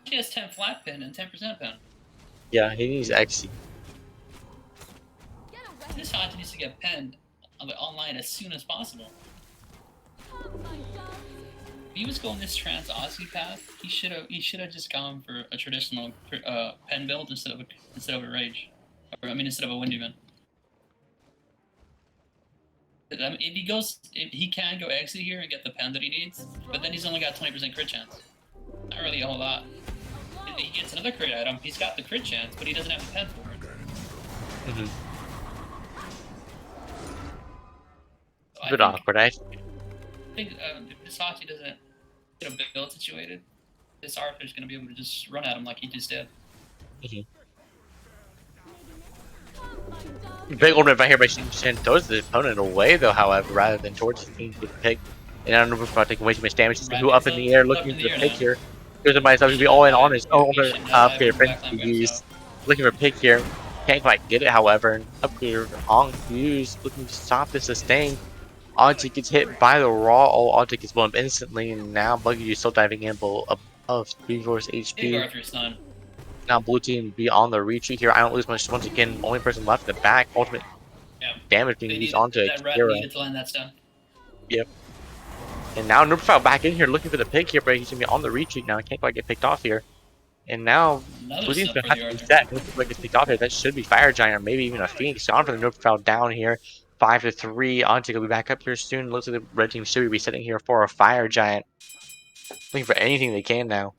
Speaker 1: She has 10 flat pen and 10% pen.
Speaker 2: Yeah, he needs XC.
Speaker 1: This Hachi needs to get penned online as soon as possible. he was going this trans Aussie path, he should have just gone for a traditional pen build instead of a rage, or I mean instead of a windy man. I mean, if he can go exit here and get the pen that he needs, but then he's only got 20% crit chance. Not really a whole lot. If he gets another crit item, he's got the crit chance, but he doesn't have the pen for it.
Speaker 2: Mm-hmm. A bit awkward, I
Speaker 1: think if this Hachi doesn't get a build situated, this Arthur's going to be able to just run at him like he just did.
Speaker 2: Mm-hmm. Big ultimate right here by Shin throws the opponent away though, however, rather than towards the team with the pick. And I don't know if about taking way too much damage. He's who up in the air looking for the pick here. Goes by himself to be all in on his own upgrade friend to use. Looking for a pick here. Can't quite get it, however. And upgrade on use, looking to stop the sustain. Ontic gets hit by the raw. Oh, Ontic gets blown up instantly, and now Buggy is still diving in above 3-4 HP. Now blue team be on the retreat here. I don't lose much once again. Only person left in the back. Ultimate damage being used onto Akira. Yep. And now Noob back in here looking for the pick here, but he's gonna be on the retreat now. Can't quite get picked off here. And now blue team's gonna have to reset. Noob gets picked off here. That should be Fire Giant or maybe even a Phoenix. Gone for the Noob down here. 5-3. Ontic will be back up here soon. Looks like the red team should be resetting here for a Fire Giant. Looking for anything they can now.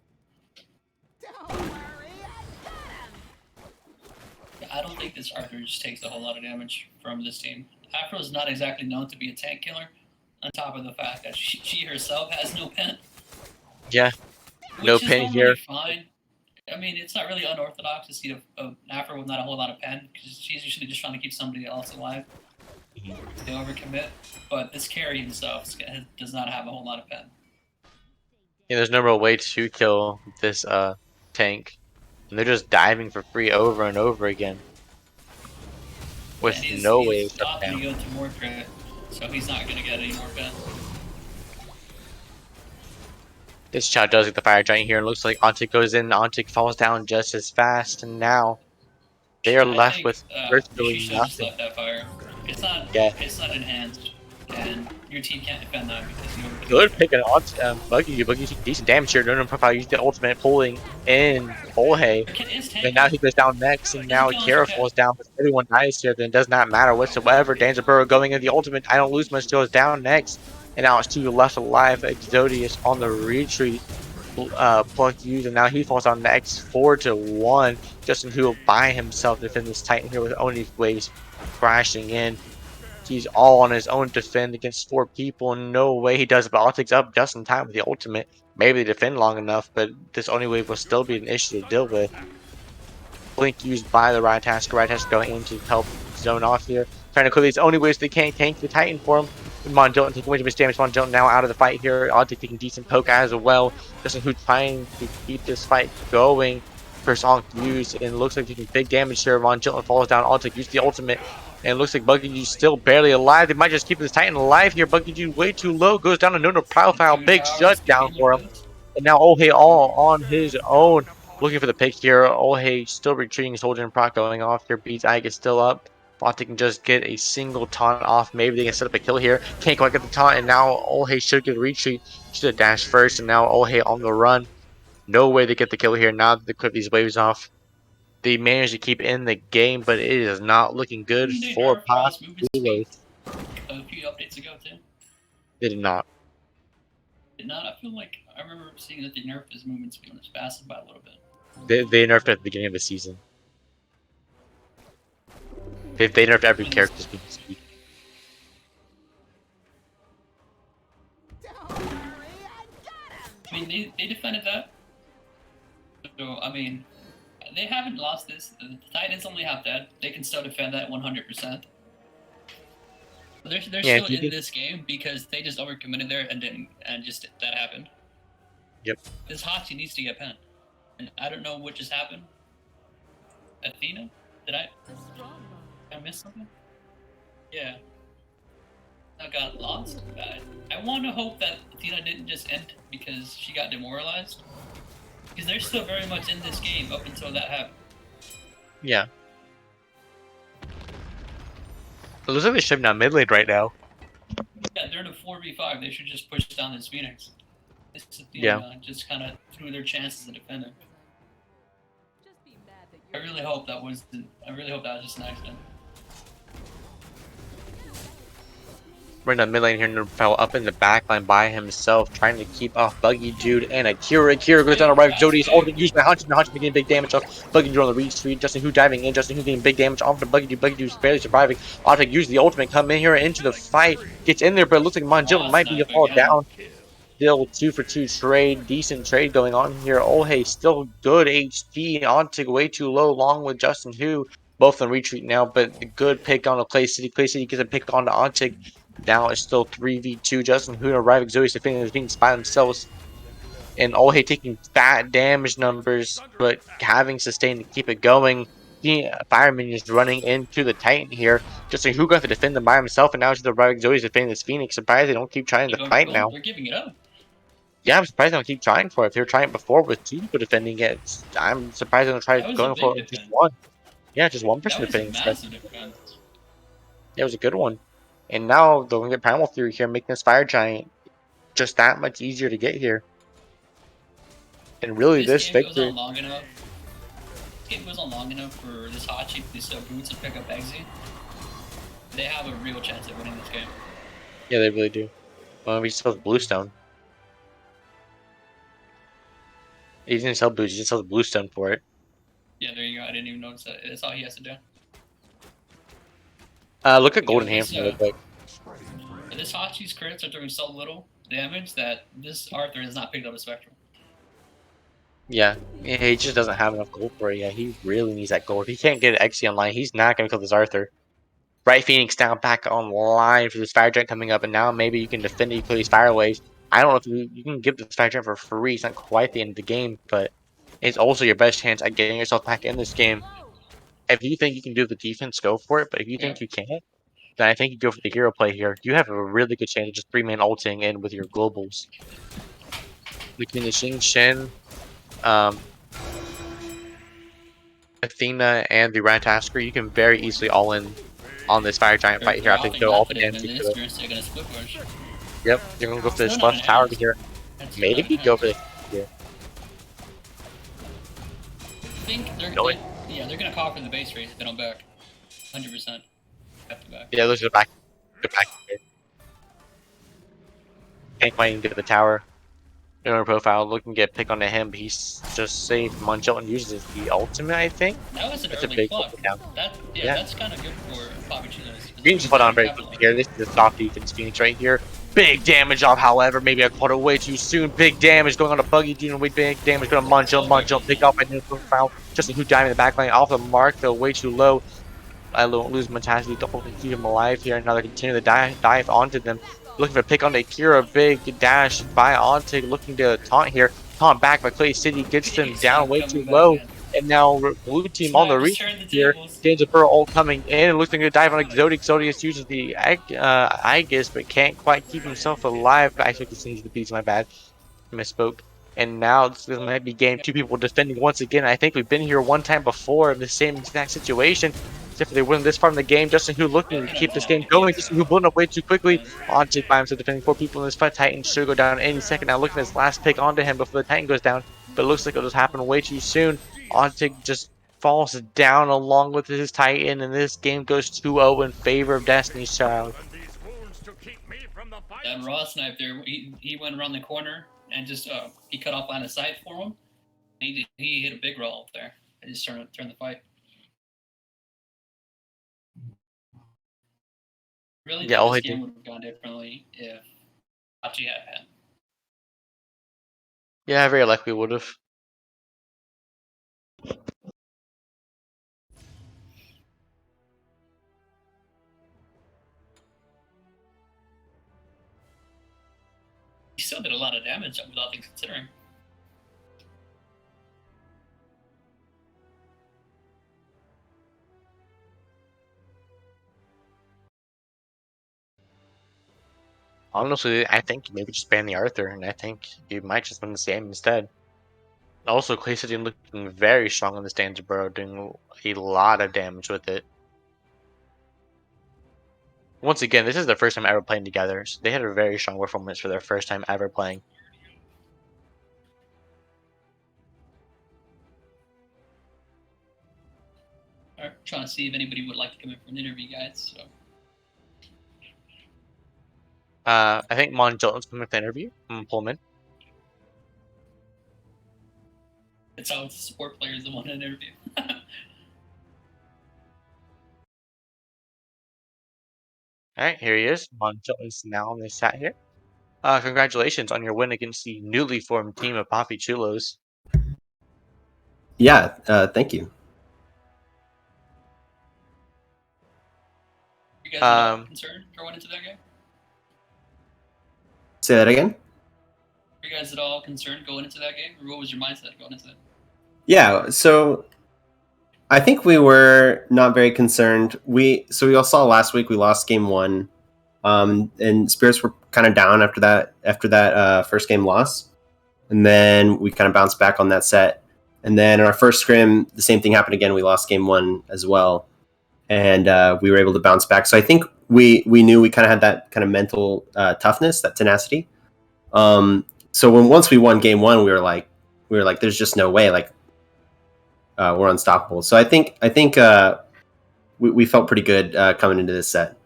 Speaker 1: I don't think this Arthur just takes a whole lot of damage from this team. Afro is not exactly known to be a tank killer, on top of the fact that she herself has no pen.
Speaker 2: Yeah, no pen here.
Speaker 1: Fine. I mean, it's not really unorthodox to see an Afro with not a whole lot of pen, because she's usually just trying to keep somebody else alive. They overcommit, but this carry himself does not have a whole lot of pen.
Speaker 2: Yeah, there's no real way to kill this tank. And they're just diving for free over and over again. With no way to
Speaker 1: stop down. Go to more crit, so he's not going to get any more pen.
Speaker 2: This child does get the Fire Giant here, and looks like Ontic goes in. Ontic falls down just as fast, and now they are left with virtually nothing.
Speaker 1: Left that fire. It's not enhanced, and your team can't defend that because you
Speaker 2: good picking on Buggy. Buggy decent damage here. No profile. Use the ultimate pulling in Olhei. And now he goes down next, and now Kara falls down. But everyone dies here. Then it does not matter whatsoever. Danzaburo going in the ultimate. I don't lose much. Goes down next, and now it's 2 left alive. Exodius on the retreat. Pluck used, and now he falls down next. 4-1. Justin who will by himself defend this Titan here with Oni waves crashing in. He's all on his own to defend against 4 people. No way he does it, but Ontic's up just in time with the ultimate. Maybe they defend long enough, but this Oni wave will still be an issue to deal with. Blink used by the Rytasker going in to help zone off here. Trying to clear these Oni waves, they can't tank the Titan for him. Mondilton taking way too much damage. Mondilton now out of the fight here. Ontic taking decent poke as well. Justin who trying to keep this fight going. First on used, and looks like taking big damage here. Mondilton falls down. Ontic used the ultimate. And it looks like Buggy Ju's still barely alive. They might just keep this Titan alive here. Buggy Ju way too low. Goes down to no profile. Big shutdown for him. And now Olhei all on his own. Looking for the pick here. Olhei still retreating. Soldier and proc going off here. Beats Ike is still up. Fonte can just get a single taunt off. Maybe they can set up a kill here. Can't quite get the taunt. And now Olhei should get a retreat. Should have dashed first. And now Olhei on the run. No way to get the kill here. Now that they clip these waves off. They managed to keep in the game, but it is not looking good for PapiChulos.
Speaker 1: A few updates ago, too.
Speaker 2: They did not.
Speaker 1: Did not? I feel like I remember seeing that they nerfed his movement speed on his passing by a little bit.
Speaker 2: They nerfed at the beginning of the season. They nerfed every character's movement speed.
Speaker 1: I mean, they defended that. So, I mean, they haven't lost this. The Titans only have that. They can still defend that 100%. They're still in this game because they just overcommitted there and just that happened.
Speaker 2: Yep.
Speaker 1: This Hachi needs to get pen. And I don't know what just happened. Athena? Did I miss something? Yeah. I got lost. I want to hope that Athena didn't just end because she got demoralized. Because they're still very much in this game up until that happened.
Speaker 2: Yeah. It looks like they're shipping down mid lane right now.
Speaker 1: Yeah, they're in a 4v5. They should just push down this Phoenix. Just kind of threw their chances in defending. I really hope that was just an accident.
Speaker 2: We're in the mid lane here, fell up in the back line by himself, trying to keep off Buggy Dude and Akira. Akira goes down to right. Jody's ultimate used by Hunter. Hunter getting big damage off Buggy Dude on the retreat. Justin Who diving in. Justin Who getting big damage off the Buggy Dude. Buggy Dude's barely surviving. Optic uses the ultimate, come in here into the fight. Gets in there, but it looks like Monjil might be a fall down. Still 2-for-2 trade. Decent trade going on here. Olhei still good HP. Ontic way too low, along with Justin Who. Both on retreat now, but a good pick on the Clay City. Clay City gets a pick on the Ontic. Now it's still 3v2. Justin Who and Rivik Zoe's defending the Phoenix by themselves. And Olhei taking fat damage numbers, but having sustained to keep it going. The Fireman is running into the Titan here. Justin Who got to defend them by himself, and now it's the Rivik Zoe's defending this Phoenix. Surprised they don't keep trying to fight now.
Speaker 1: They're giving it up.
Speaker 2: Yeah, I'm surprised they don't keep trying for it. If they were trying it before with 2 people defending it, I'm surprised they don't try going for it with just 1. Yeah, just 1 person defending it. It was a good one. And now they're going to get Primal through here, making this Fire Giant just that much easier to get here. And really, this victory.
Speaker 1: This game goes on long enough for this Hachi, these Boots, to pick up Eggsy. They have a real chance of winning this game.
Speaker 2: Yeah, they really do. Well, we just sell the Bluestone. He didn't sell Boots, he just sold the Bluestone for it.
Speaker 1: Yeah, there you go. I didn't even notice that. That's all he has to do.
Speaker 2: Look at Golden Hand real quick.
Speaker 1: This Hachi's crits are doing so little damage that this Arthur has not picked up a Spectrum.
Speaker 2: Yeah, he just doesn't have enough gold for it yet. He really needs that gold. If he can't get an XC online, he's not going to kill this Arthur. Right Phoenix now back online for this Fire Giant coming up, and now maybe you can defend it, you kill these Fire Waves. I don't know if you can give this Fire Giant for free. It's not quite the end of the game, but it's also your best chance at getting yourself back in this game. If you think you can do the defense, go for it, but if you think you can't, then I think you go for the hero play here. You have a really good chance of just 3-man ulting in with your globals. Between the Xing Shen, Athena, and the Rantasker, you can very easily all in on this Fire Giant fight here. I think go all the damage into it. Yep, you're going to go for this left tower here. Maybe go for the here.
Speaker 1: I think they're going to call for the base race if they don't back. 100%. Have to back.
Speaker 2: Yeah, let's go back. Go back here. Can't quite even get to the tower. Donor profile looking to get pick onto him, but he's just safe. Munchilton uses the ultimate, I think.
Speaker 1: That was an early pluck. That's kind of good for PapiChulos.
Speaker 2: Green just put on very quickly here. This is the soft defense Phoenix right here. Big damage off, however. Maybe I caught it way too soon. Big damage going on to Buggy Dude, and big damage going to Munchilton. Pick off by Donor profile. Justin Who diving in the back line off the mark, though, way too low. I won't lose Matazzi to hold and keep him alive here. Now they continue to dive onto them. Looking for a pick on Akira. Big dash by Ontic. Looking to taunt here. Taunt back by Clay City. Gets them down way too low. And now blue team on the reach here. Danger Pearl ult coming in. It looks like a dive on Exodic. Exodius uses the Aegis, but can't quite keep himself alive. Actually, he needs the beats. My bad. Misspoke. And now this might be game 2 people defending once again. I think we've been here one time before in the same exact situation. Except for they win this part of the game. Justin Who looking to keep this game going. Justin Who blown up way too quickly. Ontic by himself defending 4 people in this fight. Titan should go down any second. Now looking at his last pick onto him before the Titan goes down. But it looks like it'll just happen way too soon. Ontic just falls down along with his Titan. And this game goes 2-0 in favor of Destiny's Child.
Speaker 1: That raw snipe there, he went around the corner and just he cut off line of sight for him. He hit a big roll up there. I just turned the fight. Really, yeah, this game would have gone differently if Hachi had pen.
Speaker 2: Yeah, very likely would have.
Speaker 1: He still did a lot of damage without things considering.
Speaker 2: Honestly, I think you maybe just ban the Arthur, and I think you might just win this game instead. Also, Clay City looking very strong on this Dangerboro, doing a lot of damage with it. Once again, this is their first time ever playing together, so they had a very strong performance for their first time ever playing.
Speaker 1: are trying to see if anybody would like to come in for an interview, guys. So.
Speaker 2: I think Monjolton's coming with the interview. I'm gonna pull him in.
Speaker 1: It's always the support players that want an interview.
Speaker 2: All right, here he is. Monjolton's now on this chat here. Congratulations on your win against the newly formed team of PapiChulos.
Speaker 6: Yeah, thank you.
Speaker 1: You guys at all concerned going into that game?
Speaker 6: Say that again?
Speaker 1: Are you guys at all concerned going into that game? Or what was your mindset going into that?
Speaker 6: Yeah, so I think we were not very concerned. We all saw last week we lost game 1. And spirits were kind of down after that first game loss. And then we kind of bounced back on that set. And then in our first scrim, the same thing happened again. We lost game 1 as well. And we were able to bounce back. So I think we knew we kind of had that kind of mental toughness, that tenacity. So once we won game 1, we were like, there's just no way, like we're unstoppable. So I think we felt pretty good coming into this set.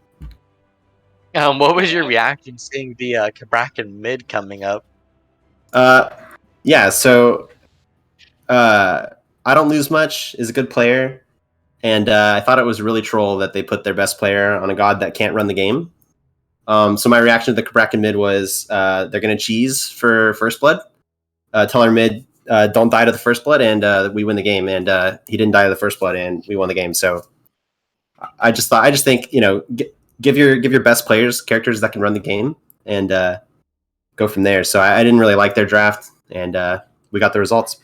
Speaker 2: What was your reaction seeing the Kabrakan mid coming up?
Speaker 6: Yeah, so I Don't Lose Much is a good player. And I thought it was really troll that they put their best player on a god that can't run the game. So my reaction to the Kabrakan mid was they're going to cheese for First Blood. Tell our mid, don't die to the First Blood, and we win the game. And he didn't die to the First Blood, and we won the game. So I just think, give your best players characters that can run the game, and go from there. So I didn't really like their draft, and we got the results.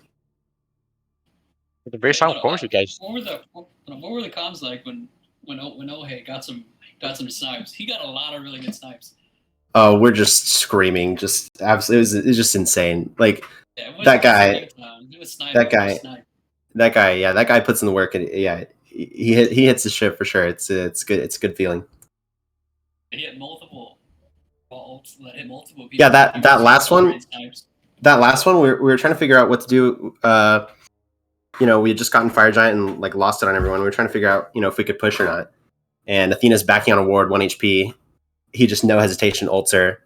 Speaker 2: With a very strong performance, you guys.
Speaker 1: What were the comms like when Ohe got some snipes? He got a lot of really good snipes.
Speaker 6: Oh, we're just screaming, just absolutely. It was just insane. Like that guy. Yeah, that guy puts in the work, and yeah, he hits the ship for sure. It's good. It's a good feeling.
Speaker 1: He hit multiple balls. Hit multiple people.
Speaker 6: Yeah, that last one. That last one, we were trying to figure out what to do. We had just gotten Fire Giant and like lost it on everyone. We were trying to figure out, if we could push or not. And Athena's backing on a ward, 1 HP. He just no hesitation ults her,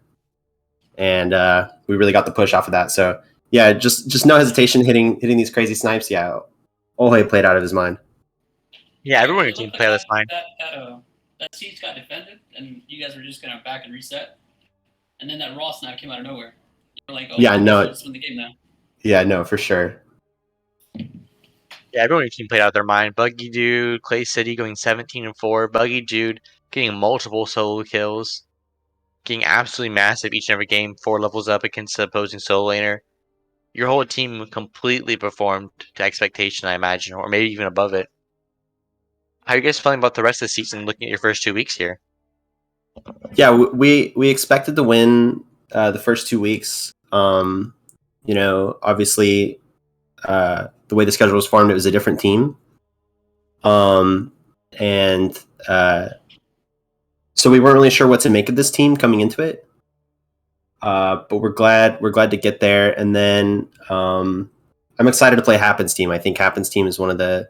Speaker 6: and we really got the push off of that. So yeah, just no hesitation hitting these crazy snipes. Yeah, Ohe played out of his mind.
Speaker 2: Yeah, everyone in your team played out of his mind.
Speaker 1: That siege got defended, and you guys were just gonna back and reset. And then that raw snipe came out of nowhere. You were like, oh,
Speaker 6: yeah, no,
Speaker 1: let's win the game now.
Speaker 6: Yeah, no, for sure.
Speaker 2: Yeah, everyone in your team played out their mind. Buggy Dude, Clay City going 17-4. Buggy Dude getting multiple solo kills, getting absolutely massive each and every game, 4 levels up against the opposing solo laner. Your whole team completely performed to expectation, I imagine, or maybe even above it. How are you guys feeling about the rest of the season, looking at your first 2 weeks here?
Speaker 6: Yeah, we expected to win the first 2 weeks. Obviously, the way the schedule was formed, it was a different team. So we weren't really sure what to make of this team coming into it. But we're glad to get there. And then I'm excited to play Happen's team. I think Happen's team is one of the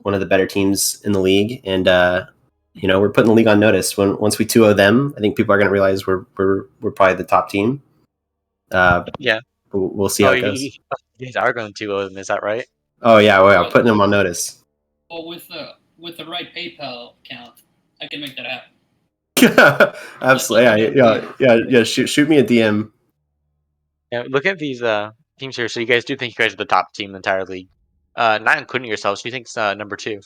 Speaker 6: better teams in the league, and we're putting the league on notice. Once we 2-0 them, I think people are going to realize we're probably the top team.
Speaker 2: Yeah,
Speaker 6: we'll see how it goes.
Speaker 2: You guys are going to 2-0 them, is that right?
Speaker 6: Oh yeah, well, putting them on notice.
Speaker 1: Well, with the right PayPal account, I can make that happen.
Speaker 6: Absolutely, yeah. Shoot me a DM.
Speaker 2: Yeah, look at these teams here. So you guys do think you guys are the top team in the entire league, not including yourselves. Who thinks number 2?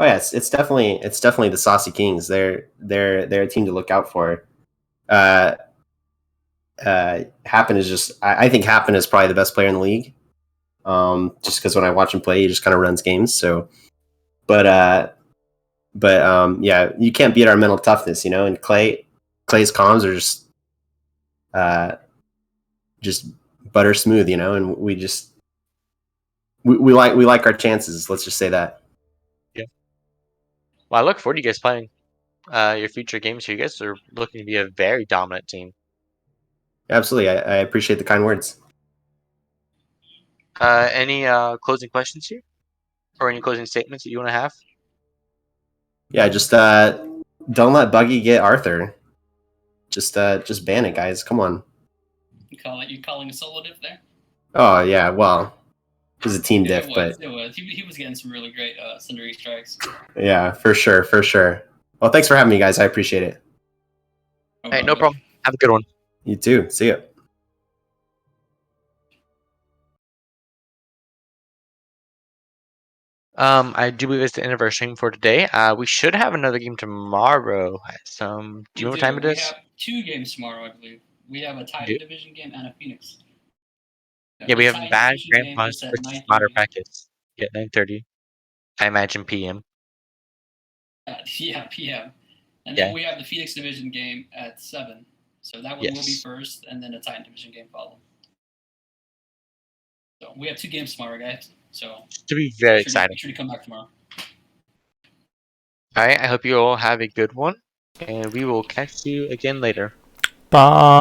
Speaker 6: Oh yeah, it's definitely the Saucy Kings. They're a team to look out for. Happen is just I think Happen is probably the best player in the league. Just because when I watch him play, he just kind of runs games. So, but yeah, you can't beat our mental toughness, And Clay's comms are just butter smooth, And we like our chances. Let's just say that.
Speaker 2: Yeah. Well, I look forward to you guys playing your future games here. You guys are looking to be a very dominant team.
Speaker 6: Absolutely, I appreciate the kind words.
Speaker 2: Any closing questions here? Or any closing statements that you want to have?
Speaker 6: Yeah, just don't let Buggy get Arthur. Just ban it, guys. Come on.
Speaker 1: You calling a solo diff there?
Speaker 6: Oh yeah, well, it was a team
Speaker 1: Yeah,
Speaker 6: diff,
Speaker 1: it
Speaker 6: but
Speaker 1: was. He was getting some really great Cinderace strikes.
Speaker 6: yeah, for sure. Well, thanks for having me, guys. I appreciate it.
Speaker 2: Hey, no problem. Have a good one.
Speaker 6: You too. See ya.
Speaker 2: I do believe it's the anniversary for today. We should have another game tomorrow. Do you know what time it is?
Speaker 1: We have 2 games tomorrow, I believe. We have a Titan Division game and a Phoenix.
Speaker 2: Yeah, we have
Speaker 1: Titan
Speaker 2: Bad
Speaker 1: Division game
Speaker 2: Grandpa's
Speaker 1: is at
Speaker 2: versus
Speaker 1: 9:30.
Speaker 2: Modern Packets. Yeah, 9:30. I imagine PM.
Speaker 1: Yeah, PM. And
Speaker 2: Yeah.
Speaker 1: then we have the Phoenix Division game at 7. So that one will be first, and then a Titan Division game follow. So we have 2 games tomorrow, guys. So
Speaker 2: To be very exciting.
Speaker 1: Be sure to come back tomorrow.
Speaker 2: All right, I hope you all have a good one, and we will catch you again later.
Speaker 7: Bye.